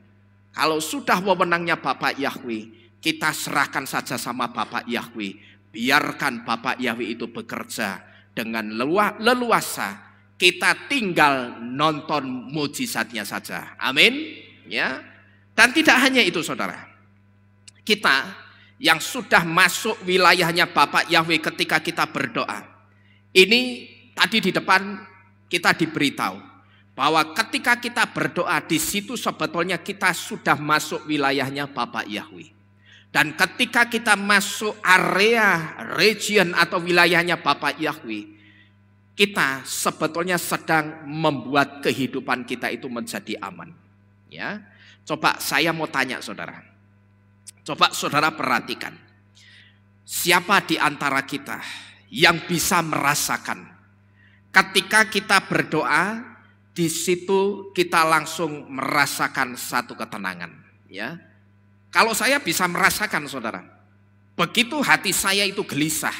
kalau sudah wewenangnya Bapak Yahweh, kita serahkan saja sama Bapak Yahweh. Biarkan Bapak Yahweh itu bekerja dengan leluasa. Kita tinggal nonton mujizatnya saja. Amin. Ya. Dan tidak hanya itu saudara. Kita yang sudah masuk wilayahnya Bapak Yahweh ketika kita berdoa. Ini tadi di depan kita diberitahu bahwa ketika kita berdoa di situ sebetulnya kita sudah masuk wilayahnya Bapak Yahweh. Dan ketika kita masuk area region atau wilayahnya Bapak Yahweh, kita sebetulnya sedang membuat kehidupan kita itu menjadi aman. Ya, coba saya mau tanya saudara. Coba saudara perhatikan, siapa di antara kita yang bisa merasakan ketika kita berdoa, di situ kita langsung merasakan satu ketenangan. Ya, kalau saya bisa merasakan saudara, begitu hati saya itu gelisah,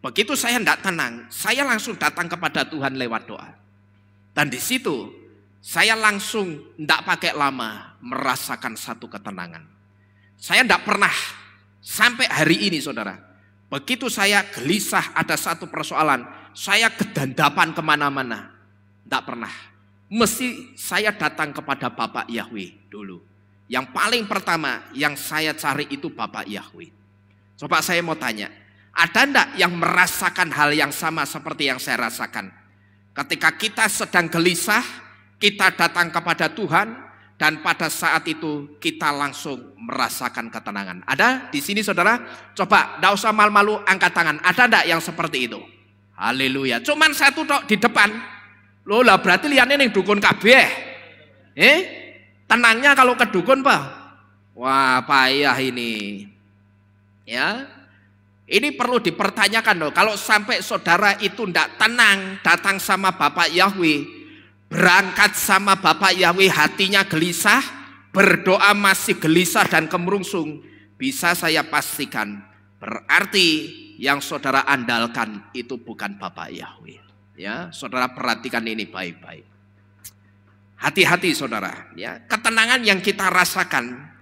begitu saya tidak tenang, saya langsung datang kepada Tuhan lewat doa. Dan di situ saya langsung tidak pakai lama merasakan satu ketenangan. Saya tidak pernah sampai hari ini saudara, begitu saya gelisah ada satu persoalan, saya kedandapan kemana-mana. Tidak pernah. Mesti saya datang kepada Bapak Yahweh dulu. Yang paling pertama yang saya cari itu Bapak Yahweh. Coba saya mau tanya, ada enggak yang merasakan hal yang sama seperti yang saya rasakan? Ketika kita sedang gelisah, kita datang kepada Tuhan. Dan pada saat itu kita langsung merasakan ketenangan. Ada di sini saudara? Coba, tidak usah malu-malu, angkat tangan. Ada enggak yang seperti itu? Haleluya. Cuman satu tok di depan. Loh lah berarti liane ning dukun kabeh. Tenangnya kalau ke dukun Pak. Wah payah ini. Ya. Ini perlu dipertanyakan loh. Kalau sampai saudara itu tidak tenang datang sama Bapak Yahweh, berangkat sama Bapak Yahweh hatinya gelisah, berdoa masih gelisah dan kemerungsung, bisa saya pastikan berarti yang saudara andalkan itu bukan Bapak Yahweh. Ya, saudara perhatikan ini baik-baik. Hati-hati saudara, ya. Ketenangan yang kita rasakan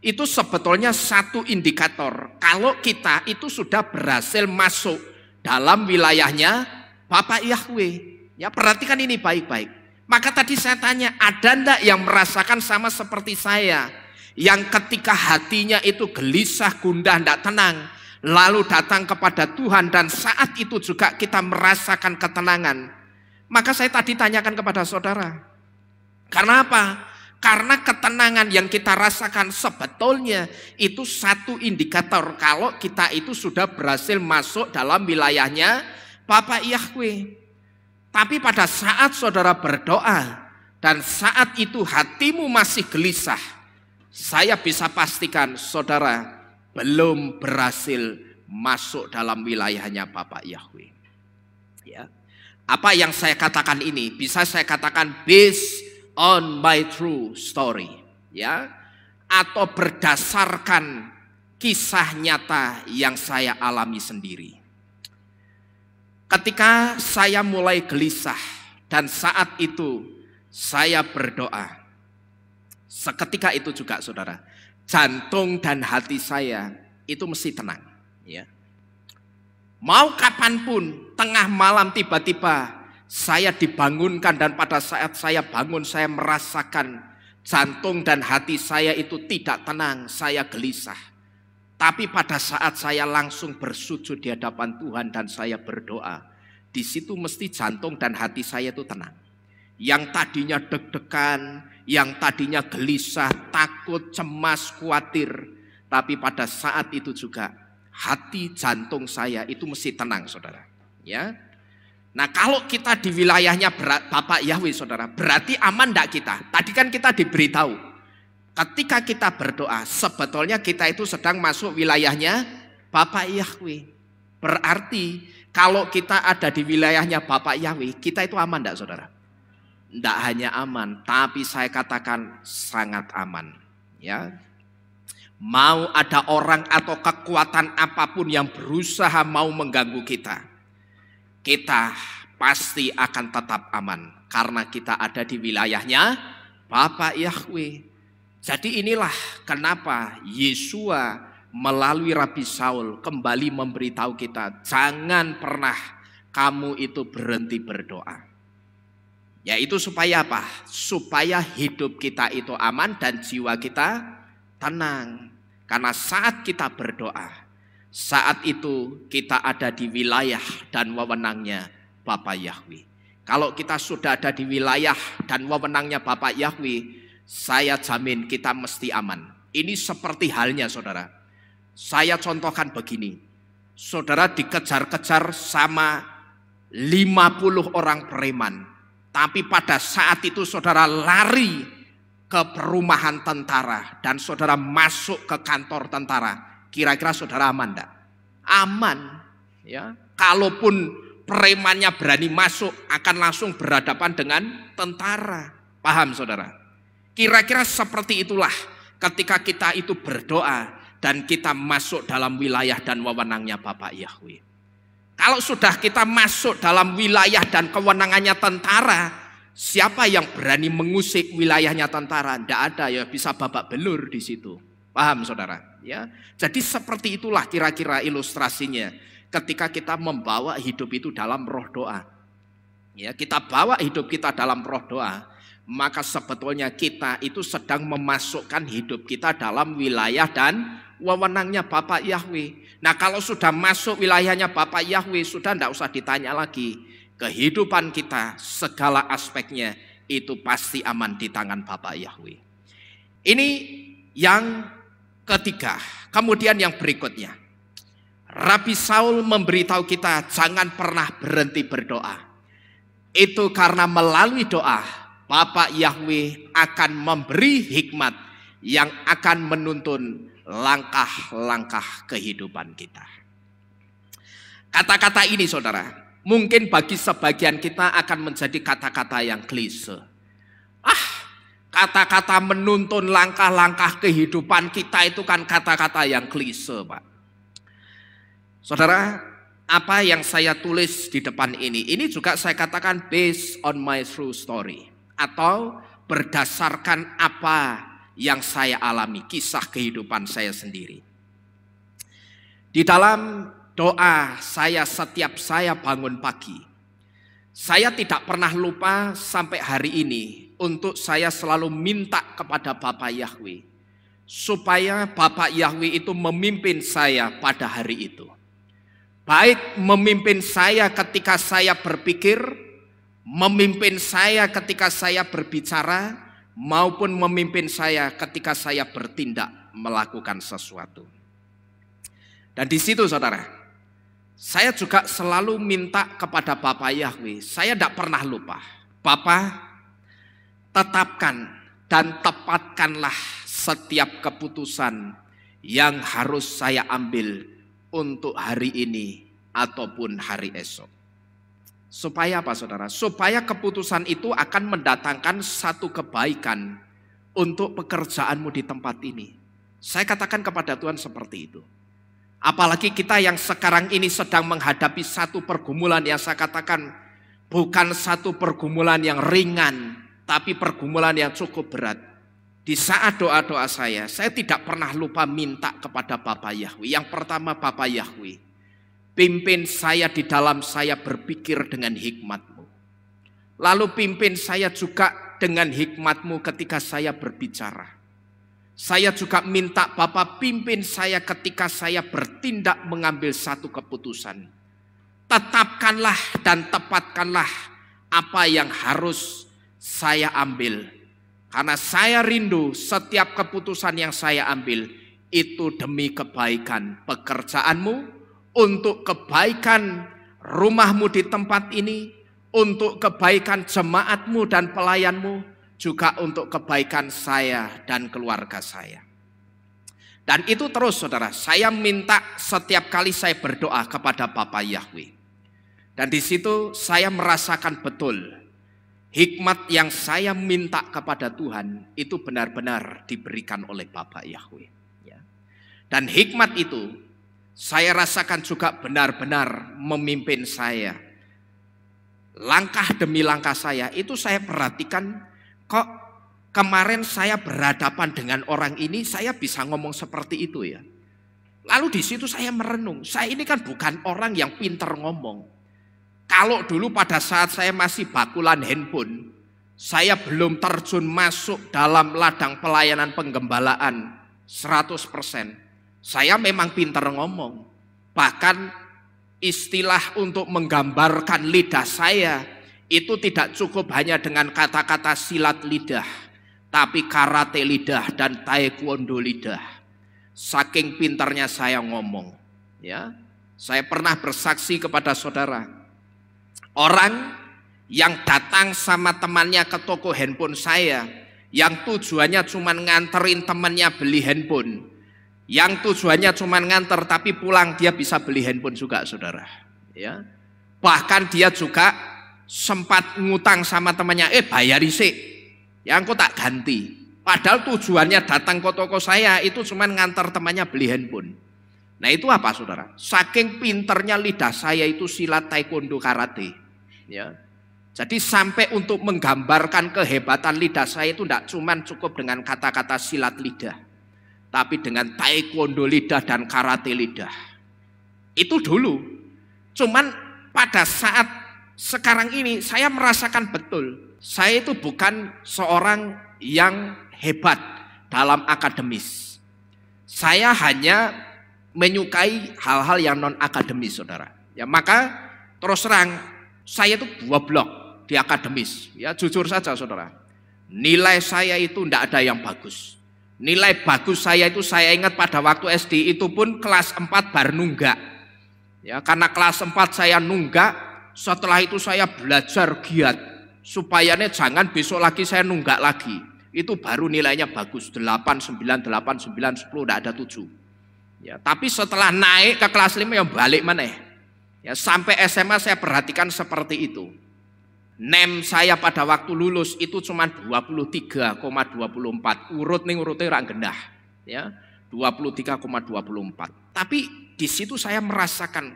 itu sebetulnya satu indikator kalau kita itu sudah berhasil masuk dalam wilayahnya Bapak Yahweh. Ya, perhatikan ini baik-baik. Maka tadi saya tanya, ada enggak yang merasakan sama seperti saya? Yang ketika hatinya itu gelisah, gundah, enggak tenang. Lalu datang kepada Tuhan dan saat itu juga kita merasakan ketenangan. Maka saya tadi tanyakan kepada saudara. Karena apa? Karena ketenangan yang kita rasakan sebetulnya itu satu indikator kalau kita itu sudah berhasil masuk dalam wilayahnya Bapa Yahweh. Tapi pada saat saudara berdoa dan saat itu hatimu masih gelisah, saya bisa pastikan saudara belum berhasil masuk dalam wilayahnya Bapa Yahweh. Ya. Apa yang saya katakan ini bisa saya katakan based on my true story, ya, atau berdasarkan kisah nyata yang saya alami sendiri. Ketika saya mulai gelisah dan saat itu saya berdoa, seketika itu juga saudara, jantung dan hati saya itu mesti tenang, ya. Mau kapanpun tengah malam tiba-tiba saya dibangunkan dan pada saat saya bangun saya merasakan jantung dan hati saya itu tidak tenang, saya gelisah. Tapi pada saat saya langsung bersujud di hadapan Tuhan dan saya berdoa, di situ mesti jantung dan hati saya itu tenang. Yang tadinya deg-degan, yang tadinya gelisah, takut, cemas, khawatir, tapi pada saat itu juga hati jantung saya itu mesti tenang, saudara. Ya. Nah, kalau kita di wilayahnya Bapak Yahweh, saudara, berarti aman enggak kita? Tadi kan kita diberitahu, ketika kita berdoa, sebetulnya kita itu sedang masuk wilayahnya Bapak Yahweh. Berarti kalau kita ada di wilayahnya Bapak Yahweh, kita itu aman enggak, saudara? Enggak hanya aman, tapi saya katakan sangat aman. Ya. Mau ada orang atau kekuatan apapun yang berusaha mau mengganggu kita, kita pasti akan tetap aman karena kita ada di wilayahnya Bapak Yahweh. Jadi inilah kenapa Yesua melalui Rabi Saul kembali memberitahu kita, jangan pernah kamu itu berhenti berdoa. Yaitu supaya apa? Supaya hidup kita itu aman dan jiwa kita tenang. Karena saat kita berdoa, saat itu kita ada di wilayah dan wewenangnya Bapak Yahweh. Kalau kita sudah ada di wilayah dan wewenangnya Bapak Yahweh, saya jamin kita mesti aman. Ini seperti halnya saudara. Saya contohkan begini. Saudara dikejar-kejar sama 50 orang preman. Tapi pada saat itu saudara lari ke perumahan tentara dan saudara masuk ke kantor tentara. Kira-kira saudara aman enggak? Aman, ya. Kalaupun premannya berani masuk, akan langsung berhadapan dengan tentara. Paham saudara? Kira-kira seperti itulah ketika kita itu berdoa dan kita masuk dalam wilayah dan wewenangnya Bapak Yahweh. Kalau sudah kita masuk dalam wilayah dan kewenangannya tentara, siapa yang berani mengusik wilayahnya tentara? Tidak ada, ya bisa babak belur di situ. Paham saudara? Ya, jadi seperti itulah kira-kira ilustrasinya ketika kita membawa hidup itu dalam roh doa. Ya, kita bawa hidup kita dalam roh doa, maka sebetulnya kita itu sedang memasukkan hidup kita dalam wilayah dan wewenangnya Bapak Yahweh. Nah, kalau sudah masuk wilayahnya Bapak Yahweh, sudah tidak usah ditanya lagi. Kehidupan kita segala aspeknya itu pasti aman di tangan Bapak Yahweh. Ini yang ketiga. Kemudian yang berikutnya, Rabi Saul memberitahu kita jangan pernah berhenti berdoa. Itu karena melalui doa Bapak Yahweh akan memberi hikmat yang akan menuntun langkah-langkah kehidupan kita. Kata-kata ini saudara, mungkin bagi sebagian kita akan menjadi kata-kata yang klise. Kata-kata menuntun langkah-langkah kehidupan kita itu kan kata-kata yang klise, Pak. Saudara, apa yang saya tulis di depan ini juga saya katakan based on my true story. Atau berdasarkan apa yang saya alami, kisah kehidupan saya sendiri. Di dalam doa saya setiap saya bangun pagi, saya tidak pernah lupa sampai hari ini untuk saya selalu minta kepada Bapak Yahweh supaya Bapak Yahweh itu memimpin saya pada hari itu. Baik memimpin saya ketika saya berpikir, memimpin saya ketika saya berbicara, maupun memimpin saya ketika saya bertindak melakukan sesuatu. Dan di situ saudara, saya juga selalu minta kepada Bapa Yahweh, saya tidak pernah lupa. Bapa, tetapkan dan tepatkanlah setiap keputusan yang harus saya ambil untuk hari ini ataupun hari esok. Supaya apa saudara? Supaya keputusan itu akan mendatangkan satu kebaikan untuk pekerjaanmu di tempat ini. Saya katakan kepada Tuhan seperti itu. Apalagi kita yang sekarang ini sedang menghadapi satu pergumulan yang saya katakan bukan satu pergumulan yang ringan, tapi pergumulan yang cukup berat. Di saat doa-doa saya tidak pernah lupa minta kepada Bapa Yahweh. Yang pertama, Bapa Yahweh, pimpin saya di dalam saya berpikir dengan hikmat-Mu. Lalu pimpin saya juga dengan hikmat-Mu ketika saya berbicara. Saya juga minta Bapa pimpin saya ketika saya bertindak mengambil satu keputusan. Tetapkanlah dan tepatkanlah apa yang harus saya ambil. Karena saya rindu setiap keputusan yang saya ambil itu demi kebaikan pekerjaanmu, untuk kebaikan rumahmu di tempat ini, untuk kebaikan jemaatmu dan pelayanmu, juga untuk kebaikan saya dan keluarga saya. Dan itu terus saudara, saya minta setiap kali saya berdoa kepada Bapa Yahweh. Dan di situ saya merasakan betul hikmat yang saya minta kepada Tuhan itu benar-benar diberikan oleh Bapa Yahweh. Dan hikmat itu saya rasakan juga benar-benar memimpin saya. Langkah demi langkah saya itu saya perhatikan, kok kemarin saya berhadapan dengan orang ini saya bisa ngomong seperti itu ya. Lalu di situ saya merenung, saya ini kan bukan orang yang pintar ngomong. Kalau dulu pada saat saya masih bakulan handphone, saya belum terjun masuk dalam ladang pelayanan penggembalaan 100%. Saya memang pintar ngomong. Bahkan istilah untuk menggambarkan lidah saya itu tidak cukup hanya dengan kata-kata silat lidah, tapi karate lidah dan taekwondo lidah. Saking pintarnya saya ngomong, ya. Saya pernah bersaksi kepada saudara. Orang yang datang sama temannya ke toko handphone saya, yang tujuannya cuma nganterin temannya beli handphone, yang tujuannya cuma nganter tapi pulang dia bisa beli handphone juga saudara. Ya. Bahkan dia juga sempat ngutang sama temannya, bayari sih, ya aku tak ganti. Padahal tujuannya datang ke toko saya itu cuma nganter temannya beli handphone. Nah itu apa saudara? Saking pinternya lidah saya itu silat, taekwondo, karate. Ya. Jadi sampai untuk menggambarkan kehebatan lidah saya itu tidak cuma cukup dengan kata-kata silat lidah, tapi dengan taekwondo lidah dan karate lidah. Itu dulu. Cuman pada saat sekarang ini saya merasakan betul, saya itu bukan seorang yang hebat dalam akademis. Saya hanya menyukai hal-hal yang non akademis saudara. Ya, maka terus terang saya itu 2 blok di akademis, ya jujur saja saudara. Nilai saya itu tidak ada yang bagus. Nilai bagus saya itu saya ingat pada waktu SD itu pun kelas 4 baru nunggak. Ya, karena kelas 4 saya nunggak, setelah itu saya belajar giat supayanya jangan besok lagi saya nunggak lagi. Itu baru nilainya bagus, 8, 9, 8, 9, 10, tidak ada 7. Ya, tapi setelah naik ke kelas 5 yang balik maneh. Ya, sampai SMA saya perhatikan seperti itu. NEM saya pada waktu lulus itu cuma 23,24. Urut nih urutnya orang gendah. Ya, 23,24. Tapi di situ saya merasakan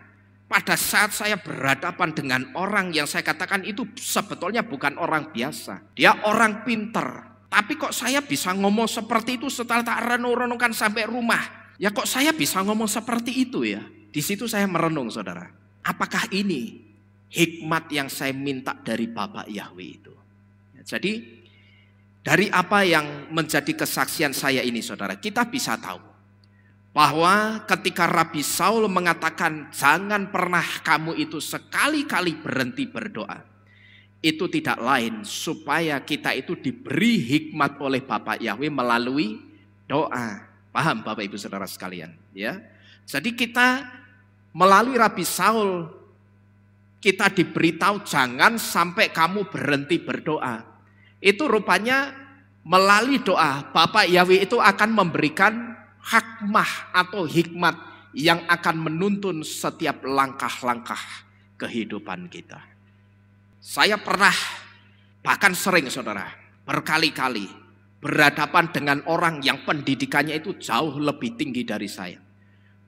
pada saat saya berhadapan dengan orang yang saya katakan itu sebetulnya bukan orang biasa. Dia orang pinter. Tapi kok saya bisa ngomong seperti itu setelah tak renung-renungkan sampai rumah. Ya kok saya bisa ngomong seperti itu ya. Di situ saya merenung saudara. Apakah ini hikmat yang saya minta dari Bapa Yahweh itu? Ya, jadi dari apa yang menjadi kesaksian saya ini saudara, kita bisa tahu bahwa ketika Rabi Saul mengatakan jangan pernah kamu itu sekali-kali berhenti berdoa. itu tidak lain supaya kita itu diberi hikmat oleh Bapa Yahweh melalui doa. Paham Bapak Ibu Saudara sekalian, ya. Jadi kita melalui Rabi Saul kita diberitahu jangan sampai kamu berhenti berdoa. Itu rupanya melalui doa Bapa Yahweh itu akan memberikan hikmah atau hikmat yang akan menuntun setiap langkah-langkah kehidupan kita. Saya pernah, bahkan sering saudara, berkali-kali berhadapan dengan orang yang pendidikannya itu jauh lebih tinggi dari saya.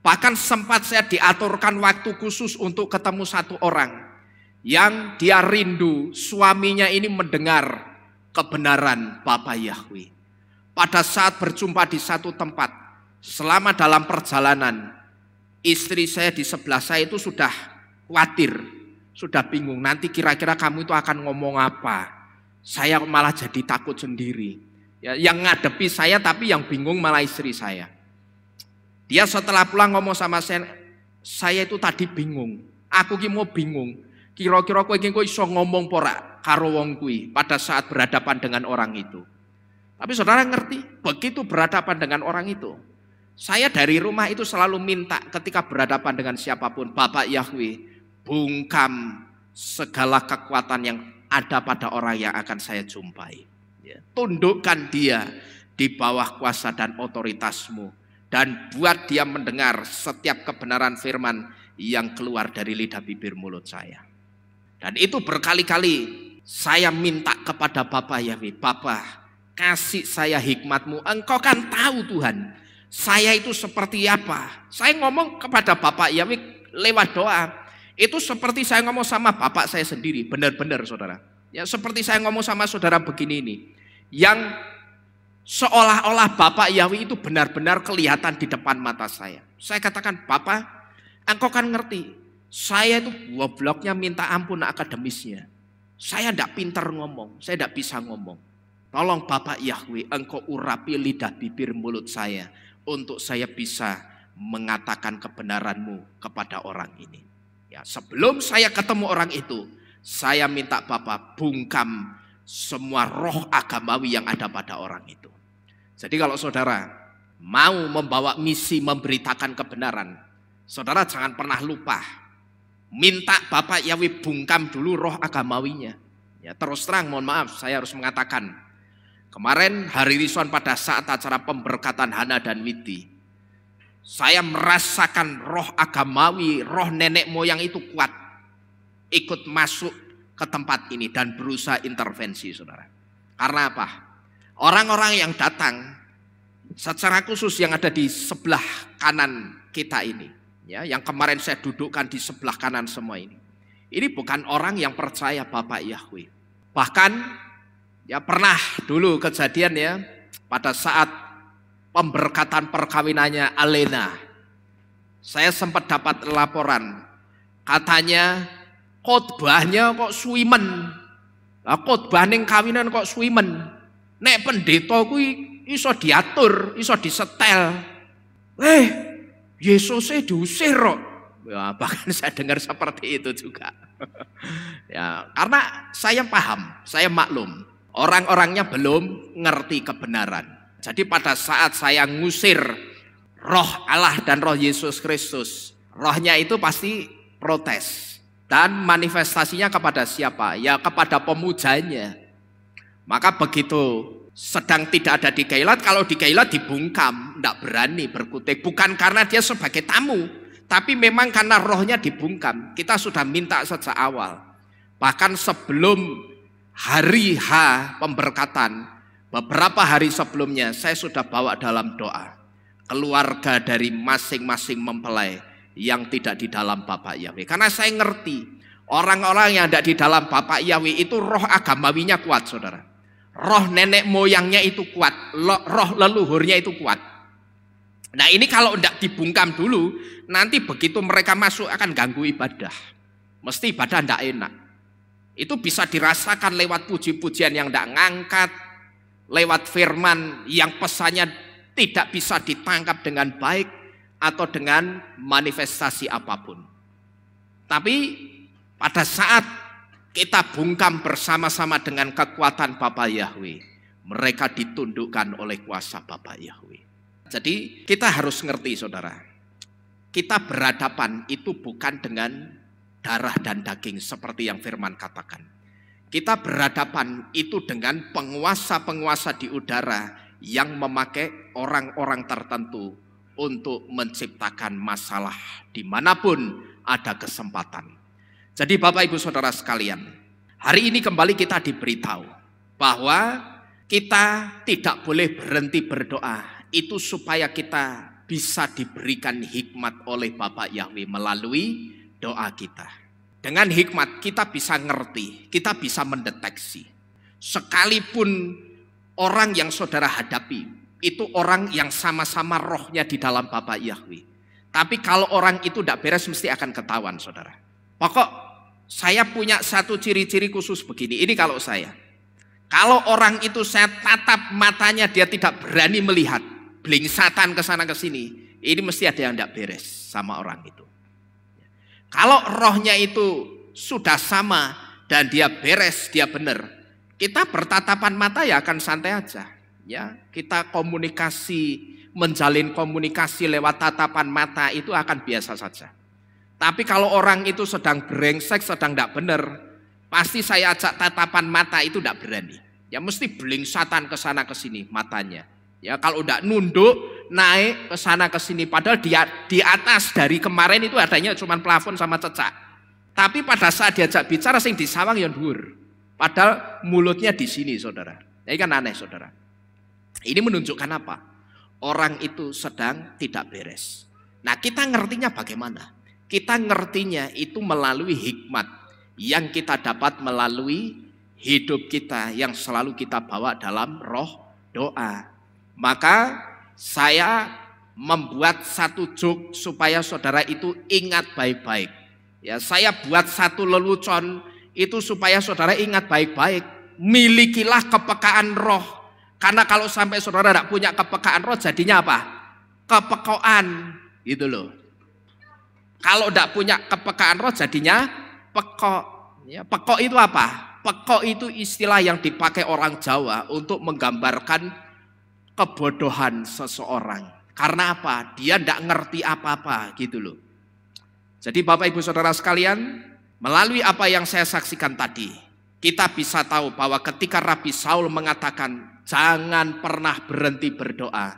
Bahkan sempat saya diaturkan waktu khusus untuk ketemu satu orang yang dia rindu suaminya ini mendengar kebenaran Bapa Yahweh. Pada saat berjumpa di satu tempat, selama dalam perjalanan, istri saya di sebelah saya itu sudah khawatir, sudah bingung, nanti kira-kira kamu itu akan ngomong apa. Saya malah jadi takut sendiri. Ya, yang ngadepi saya tapi yang bingung malah istri saya. Dia setelah pulang ngomong sama saya itu tadi bingung. Aku ki mau bingung. Kira-kira kowe iki iso ngomong pora karo wong kuwi pada saat berhadapan dengan orang itu. Tapi saudara ngerti, begitu berhadapan dengan orang itu, saya dari rumah itu selalu minta ketika berhadapan dengan siapapun, Bapak Yahweh, bungkam segala kekuatan yang ada pada orang yang akan saya jumpai. Ya, tundukkan dia di bawah kuasa dan otoritasmu. Dan buat dia mendengar setiap kebenaran firman yang keluar dari lidah bibir mulut saya. Dan itu berkali-kali saya minta kepada Bapa Yahweh, Bapa, kasih saya hikmatmu. Engkau kan tahu Tuhan, saya itu seperti apa. Saya ngomong kepada Bapa Yahweh lewat doa. Itu seperti saya ngomong sama bapak saya sendiri, benar-benar saudara. Ya, seperti saya ngomong sama saudara begini ini, yang seolah-olah Bapak Yahweh itu benar-benar kelihatan di depan mata saya. Saya katakan, Bapak, engkau kan ngerti, saya itu gobloknya minta ampun akademisnya. Saya tidak pintar ngomong, saya tidak bisa ngomong. Tolong Bapak Yahweh, engkau urapi lidah bibir mulut saya untuk saya bisa mengatakan kebenaranmu kepada orang ini. Ya, sebelum saya ketemu orang itu, saya minta Bapak bungkam semua roh agamawi yang ada pada orang itu. Jadi kalau saudara mau membawa misi memberitakan kebenaran, saudara jangan pernah lupa minta Bapak Yahweh bungkam dulu roh agamawinya. Ya, terus terang mohon maaf saya harus mengatakan, kemarin hari Risuan pada saat acara pemberkatan Hana dan Witi, saya merasakan roh agamawi, roh nenek moyang itu kuat, ikut masuk ke tempat ini dan berusaha intervensi saudara. Karena apa? Orang-orang yang datang secara khusus yang ada di sebelah kanan kita ini, ya, yang kemarin saya dudukkan di sebelah kanan semua ini bukan orang yang percaya Bapak Yahweh. Bahkan ya pernah dulu kejadian ya pada saat pemberkatan perkawinannya Alena, saya sempat dapat laporan katanya khotbahnya kok suwimen. Lah khotbah ning kawinan kok suwimen. Nek pendeta kuwi iso diatur, iso disetel. Yesusnya diusir kok. Ya, bahkan saya dengar seperti itu juga. Ya, karena saya paham, saya maklum, orang-orangnya belum ngerti kebenaran. Jadi pada saat saya ngusir roh Allah dan roh Yesus Kristus, rohnya itu pasti protes. Dan manifestasinya kepada siapa? Ya kepada pemujanya. Maka begitu sedang tidak ada di Keilat, kalau di Keilat dibungkam, tidak berani berkutik. Bukan karena dia sebagai tamu, tapi memang karena rohnya dibungkam. Kita sudah minta sejak awal. Bahkan sebelum hari H pemberkatan, beberapa hari sebelumnya saya sudah bawa dalam doa keluarga dari masing-masing mempelai yang tidak di dalam Bapak Yahweh. Karena saya ngerti orang-orang yang tidak di dalam Bapak Yahweh itu roh agamawinya kuat saudara. Roh nenek moyangnya itu kuat, roh leluhurnya itu kuat. Nah ini kalau tidak dibungkam dulu, nanti begitu mereka masuk akan ganggu ibadah. Mesti ibadah tidak enak. Itu bisa dirasakan lewat puji-pujian yang tidak ngangkat, lewat firman yang pesannya tidak bisa ditangkap dengan baik, atau dengan manifestasi apapun. Tapi pada saat kita bungkam bersama-sama dengan kekuatan Bapa Yahweh. Mereka ditundukkan oleh kuasa Bapa Yahweh. Jadi kita harus ngerti saudara, kita berhadapan itu bukan dengan darah dan daging seperti yang firman katakan. Kita berhadapan itu dengan penguasa-penguasa di udara yang memakai orang-orang tertentu untuk menciptakan masalah dimanapun ada kesempatan. Jadi Bapak Ibu Saudara sekalian, hari ini kembali kita diberitahu bahwa kita tidak boleh berhenti berdoa. Itu supaya kita bisa diberikan hikmat oleh Bapak Yahweh melalui doa kita. Dengan hikmat kita bisa ngerti, kita bisa mendeteksi. Sekalipun orang yang saudara hadapi, itu orang yang sama-sama rohnya di dalam Bapak Yahweh. Tapi kalau orang itu tidak beres mesti akan ketahuan saudara. Pokok saya punya satu ciri-ciri khusus begini, ini kalau saya. Kalau orang itu saya tatap matanya dia tidak berani melihat, blingsatan ke sana ke sini, ini mesti ada yang tidak beres sama orang itu. Kalau rohnya itu sudah sama dan dia beres, dia benar, kita bertatapan mata ya akan santai aja. Ya, kita komunikasi, menjalin komunikasi lewat tatapan mata itu akan biasa saja. Tapi kalau orang itu sedang brengsek, sedang tidak benar, pasti saya ajak tatapan mata itu tidak berani. Ya mesti blingsatan ke sana ke sini matanya. Ya kalau udah nunduk naik ke sana ke sini, padahal dia di atas dari kemarin itu adanya cuma plafon sama cecak. Tapi pada saat diajak bicara sing disawang yang dhuwur. Padahal mulutnya di sini saudara. Ini kan aneh saudara. Ini menunjukkan apa? Orang itu sedang tidak beres. Nah kita ngertinya bagaimana? Kita ngertinya itu melalui hikmat yang kita dapat melalui hidup kita yang selalu kita bawa dalam roh doa. Maka saya membuat satu joke supaya saudara itu ingat baik-baik. Ya, saya buat satu lelucon itu supaya saudara ingat baik-baik. Milikilah kepekaan roh. Karena kalau sampai saudara tidak punya kepekaan roh jadinya apa? Kepekoan, gitu loh. Kalau tidak punya kepekaan roh jadinya pekok. Ya, pekok itu apa? Pekok itu istilah yang dipakai orang Jawa untuk menggambarkan kebodohan seseorang. Karena apa? Dia tidak ngerti apa-apa gitu loh. Jadi Bapak Ibu Saudara sekalian, melalui apa yang saya saksikan tadi, kita bisa tahu bahwa ketika Rabi Saul mengatakan jangan pernah berhenti berdoa,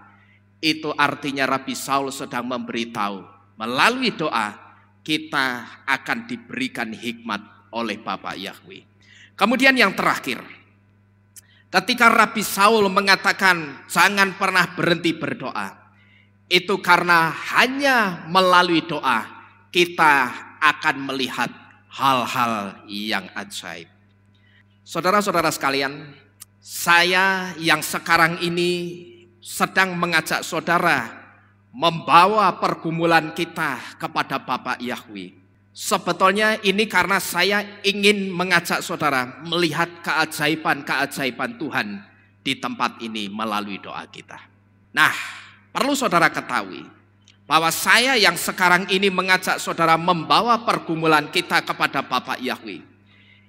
itu artinya Rabi Saul sedang memberitahu melalui doa kita akan diberikan hikmat oleh Bapak Yahweh. Kemudian yang terakhir, ketika Rabi Saul mengatakan jangan pernah berhenti berdoa, itu karena hanya melalui doa kita akan melihat hal-hal yang ajaib. Saudara-saudara sekalian, saya yang sekarang ini sedang mengajak saudara membawa pergumulan kita kepada Bapak Yahweh. Sebetulnya ini karena saya ingin mengajak saudara melihat keajaiban-keajaiban Tuhan di tempat ini melalui doa kita. Nah, perlu saudara ketahui bahwa saya yang sekarang ini mengajak saudara membawa pergumulan kita kepada Bapak Yahweh.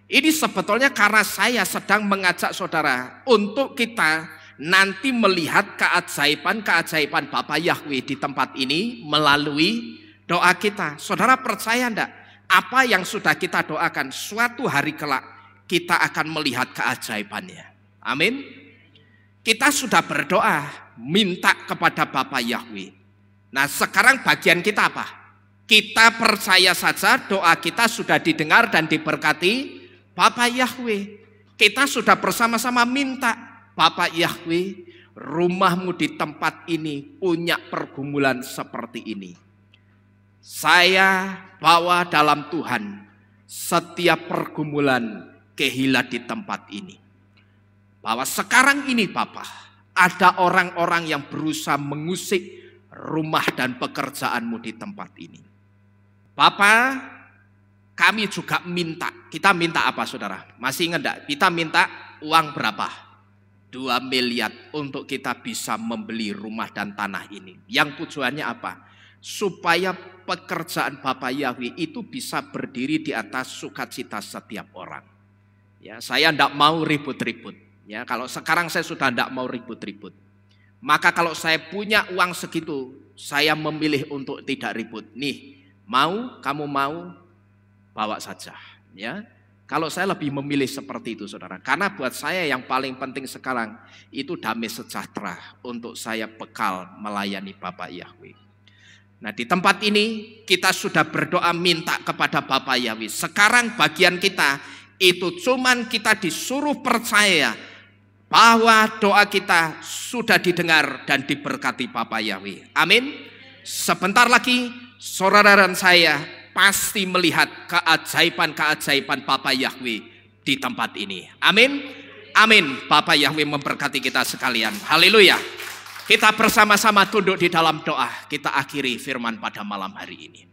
Ini sebetulnya karena saya sedang mengajak saudara untuk kita nanti melihat keajaiban-keajaiban Bapak Yahweh di tempat ini melalui doa kita. Saudara percaya enggak? Apa yang sudah kita doakan suatu hari kelak kita akan melihat keajaibannya. Amin. Kita sudah berdoa minta kepada Bapak Yahweh. Nah sekarang bagian kita apa? Kita percaya saja doa kita sudah didengar dan diberkati Bapak Yahweh. Kita sudah bersama-sama minta Bapak Yahweh, rumahmu di tempat ini punya pergumulan seperti ini. Saya bawa dalam Tuhan setiap pergumulan kehilat di tempat ini. Bahwa sekarang ini Bapak, ada orang-orang yang berusaha mengusik rumah dan pekerjaanmu di tempat ini. Bapak, kami juga minta. Kita minta apa saudara? Masih ingat enggak? Kita minta uang berapa? 2 miliar untuk kita bisa membeli rumah dan tanah ini. Yang tujuannya apa? supaya pekerjaan Bapak Yahweh itu bisa berdiri di atas sukacita setiap orang. Ya, saya tidak mau ribut-ribut. Ya, kalau sekarang saya sudah tidak mau ribut-ribut. Maka kalau saya punya uang segitu, saya memilih untuk tidak ribut. Nih, kamu mau, bawa saja. Ya, kalau saya lebih memilih seperti itu, saudara. Karena buat saya yang paling penting sekarang itu damai sejahtera untuk saya bekal melayani Bapak Yahweh. Nah, di tempat ini kita sudah berdoa minta kepada Bapak Yahweh. Sekarang bagian kita itu cuman kita disuruh percaya bahwa doa kita sudah didengar dan diberkati Bapak Yahweh. Amin. Sebentar lagi saudara dan saya pasti melihat keajaiban-keajaiban Bapak Yahweh di tempat ini. Amin. Amin. Bapak Yahweh memberkati kita sekalian. Haleluya. Kita bersama-sama tunduk di dalam doa. Kita akhiri firman pada malam hari ini.